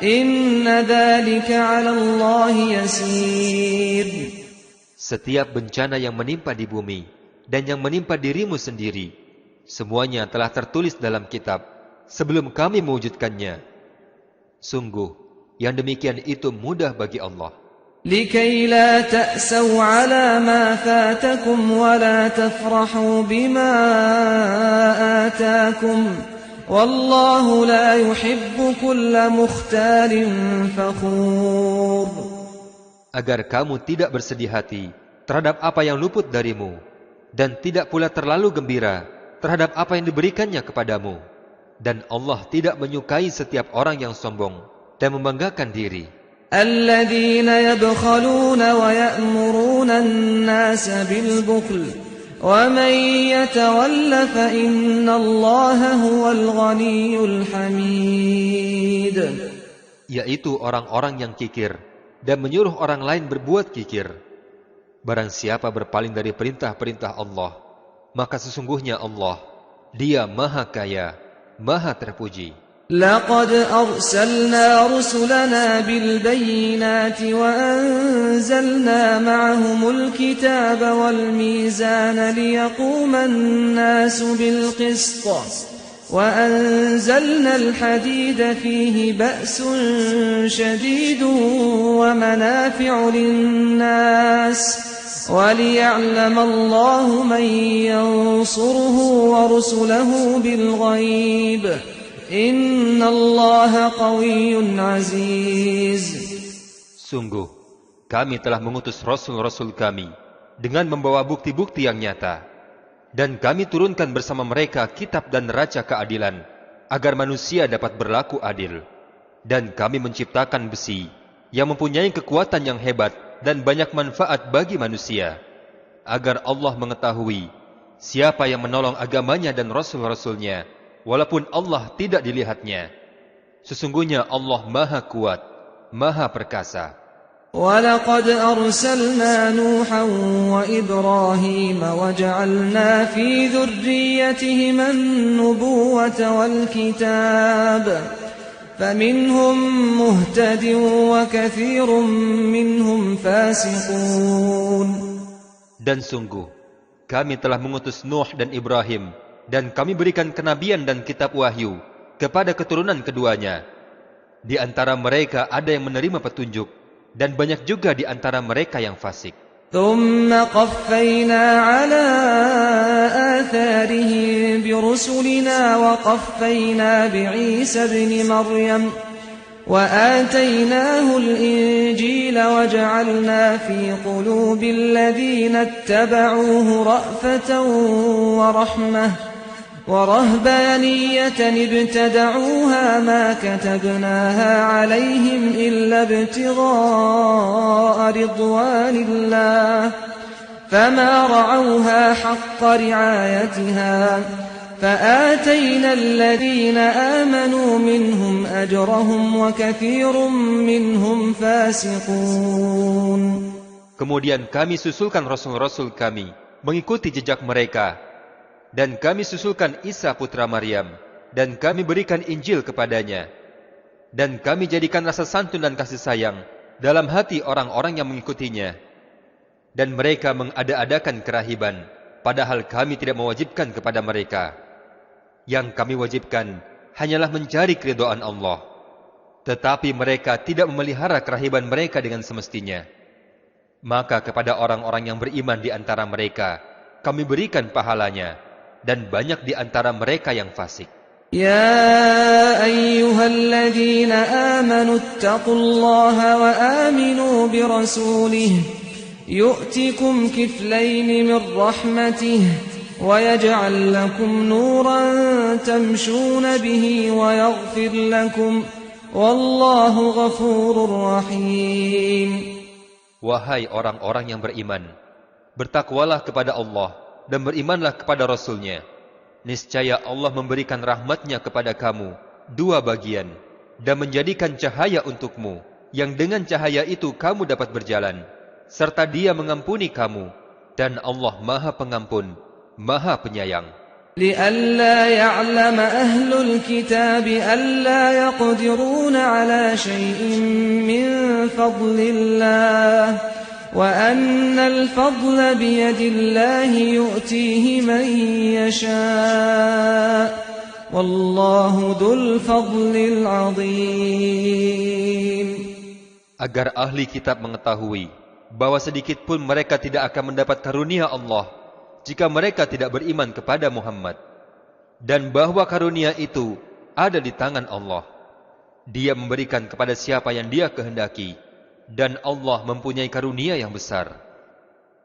[SPEAKER 1] إن ذلك على الله يسير.
[SPEAKER 2] Setiap bencana yang menimpa di bumi dan yang menimpa dirimu sendiri, semuanya telah tertulis dalam kitab sebelum kami mewujudkannya. Sungguh, yang demikian itu mudah bagi Allah.
[SPEAKER 1] لكي لا تأسوا على ما فاتكم ولا تفرحوا بما آتاكم والله لا يحب كل مختال فخور.
[SPEAKER 2] Agar kamu tidak bersedih hati terhadap apa yang luput darimu, dan tidak pula terlalu gembira terhadap apa yang diberikannya kepadamu. Dan Allah tidak menyukai setiap orang yang sombong dan membanggakan diri.
[SPEAKER 1] الذين يبخلون ويأمرون الناس بالبخل ومن يتول فإن الله هو الغني الحميد.
[SPEAKER 2] Yaitu orang-orang yang kikir dan menyuruh orang lain berbuat kikir. Barang siapa berpaling dari perintah-perintah Allah, maka sesungguhnya Allah, Dia Maha Kaya, Maha Terpuji.
[SPEAKER 1] لقد أرسلنا رسلنا بالبينات وأنزلنا معهم الكتاب والميزان ليقوم الناس بالقسط وأنزلنا الحديد فيه بأس شديد ومنافع للناس وليعلم الله من ينصره ورسله بالغيب Inna Allah qawiyyun aziz.
[SPEAKER 2] Sungguh, kami telah mengutus Rasul-Rasul kami dengan membawa bukti-bukti yang nyata. Dan kami turunkan bersama mereka kitab dan neraca keadilan, agar manusia dapat berlaku adil. Dan kami menciptakan besi, yang mempunyai kekuatan yang hebat dan banyak manfaat bagi manusia, agar Allah mengetahui siapa yang menolong agamanya dan rasul-rasulnya, walaupun Allah tidak dilihatnya. Sesungguhnya Allah Maha Kuat, Maha Perkasa.
[SPEAKER 1] وَلَقَدْ أَرْسَلْنَا نُوحًا وَإِبْرَاهِيمَ وَجَعَلْنَا فِي ذُرِّيَّتِهِمَا النُّبُوَّةَ وَالْكِتَابَ فَمِنْهُمْ مُهْتَدٍ وَكَثِيرٌ مِّنْهُمْ فَاسِقُونَ.
[SPEAKER 2] Dan sungguh, kami telah mengutus Nuh dan Ibrahim, dan kami berikan kenabian dan kitab wahyu kepada keturunan keduanya. Di antara mereka ada yang menerima petunjuk, dan banyak juga di antara mereka yang fasik.
[SPEAKER 1] ثُمَّ قَفَّيْنَا عَلَى آثَارِهِم بِرُسُلِنَا وَقَفَّيْنَا بِعِيسَى ابْنِ مَرْيَمَ وَآتَيْنَاهُ الْإِنْجِيلَ وَجَعَلْنَا فِي قُلُوبِ الَّذِينَ اتَّبَعُوهُ رَأْفَةً وَرَحْمَةً وَرَهْبَانِيَّةً ابْتَدَعُوهَا مَا كَتَبْنَاهَا عَلَيْهِمْ إِلَّا ابْتِغَاءَ رِضْوَانِ اللَّهِ فَمَا رَعَوْهَا حَقَّ رِعَايَتِهَا فَآتَيْنَا الَّذِينَ آمَنُوا مِنْهُمْ أَجْرَهُمْ وَكَثِيرٌ مِّنْهُمْ فَاسِقُونَ.
[SPEAKER 2] Kemudian kami susulkan rasul-rasul kami mengikuti jejak mereka. Dan kami susulkan Isa putra Maryam, dan kami berikan Injil kepadanya. Dan kami jadikan rasa santun dan kasih sayang dalam hati orang-orang yang mengikutinya. Dan mereka mengada-adakan kerahiban, padahal kami tidak mewajibkan kepada mereka. Yang kami wajibkan hanyalah mencari keridhaan Allah. Tetapi mereka tidak memelihara kerahiban mereka dengan semestinya. Maka kepada orang-orang yang beriman di antara mereka, kami berikan pahalanya. Dan banyak di antara mereka yang fasik.
[SPEAKER 1] Ya ayyuhalladzina amanu ittaqullaha wa aminu birasulihi yu'tikum kiflaini min rahmatihi wa yaj'al lakum nuran tamshuna bihi wa yaghfir lakum wallahu ghafurur rahim.
[SPEAKER 2] Wahai orang-orang yang beriman, bertakwalah kepada Allah dan berimanlah kepada Rasul-Nya. Niscaya Allah memberikan rahmat-Nya kepada kamu dua bagian, dan menjadikan cahaya untukmu, yang dengan cahaya itu kamu dapat berjalan, serta Dia mengampuni kamu, dan Allah Maha Pengampun, Maha Penyayang.
[SPEAKER 1] لئلا يعلم أهل الكتاب ألا يقدرون على شيء من فضل الله وأن الفضل بيد الله يؤتيه من يشاء والله ذو الفضل العظيم.
[SPEAKER 2] Agar ahli kitab mengetahui bahwa sedikit pun mereka tidak akan mendapat karunia Allah jika mereka tidak beriman kepada Muhammad, dan bahwa karunia itu ada di tangan Allah. Dia memberikan kepada siapa yang Dia kehendaki, dan Allah mempunyai karunia yang besar.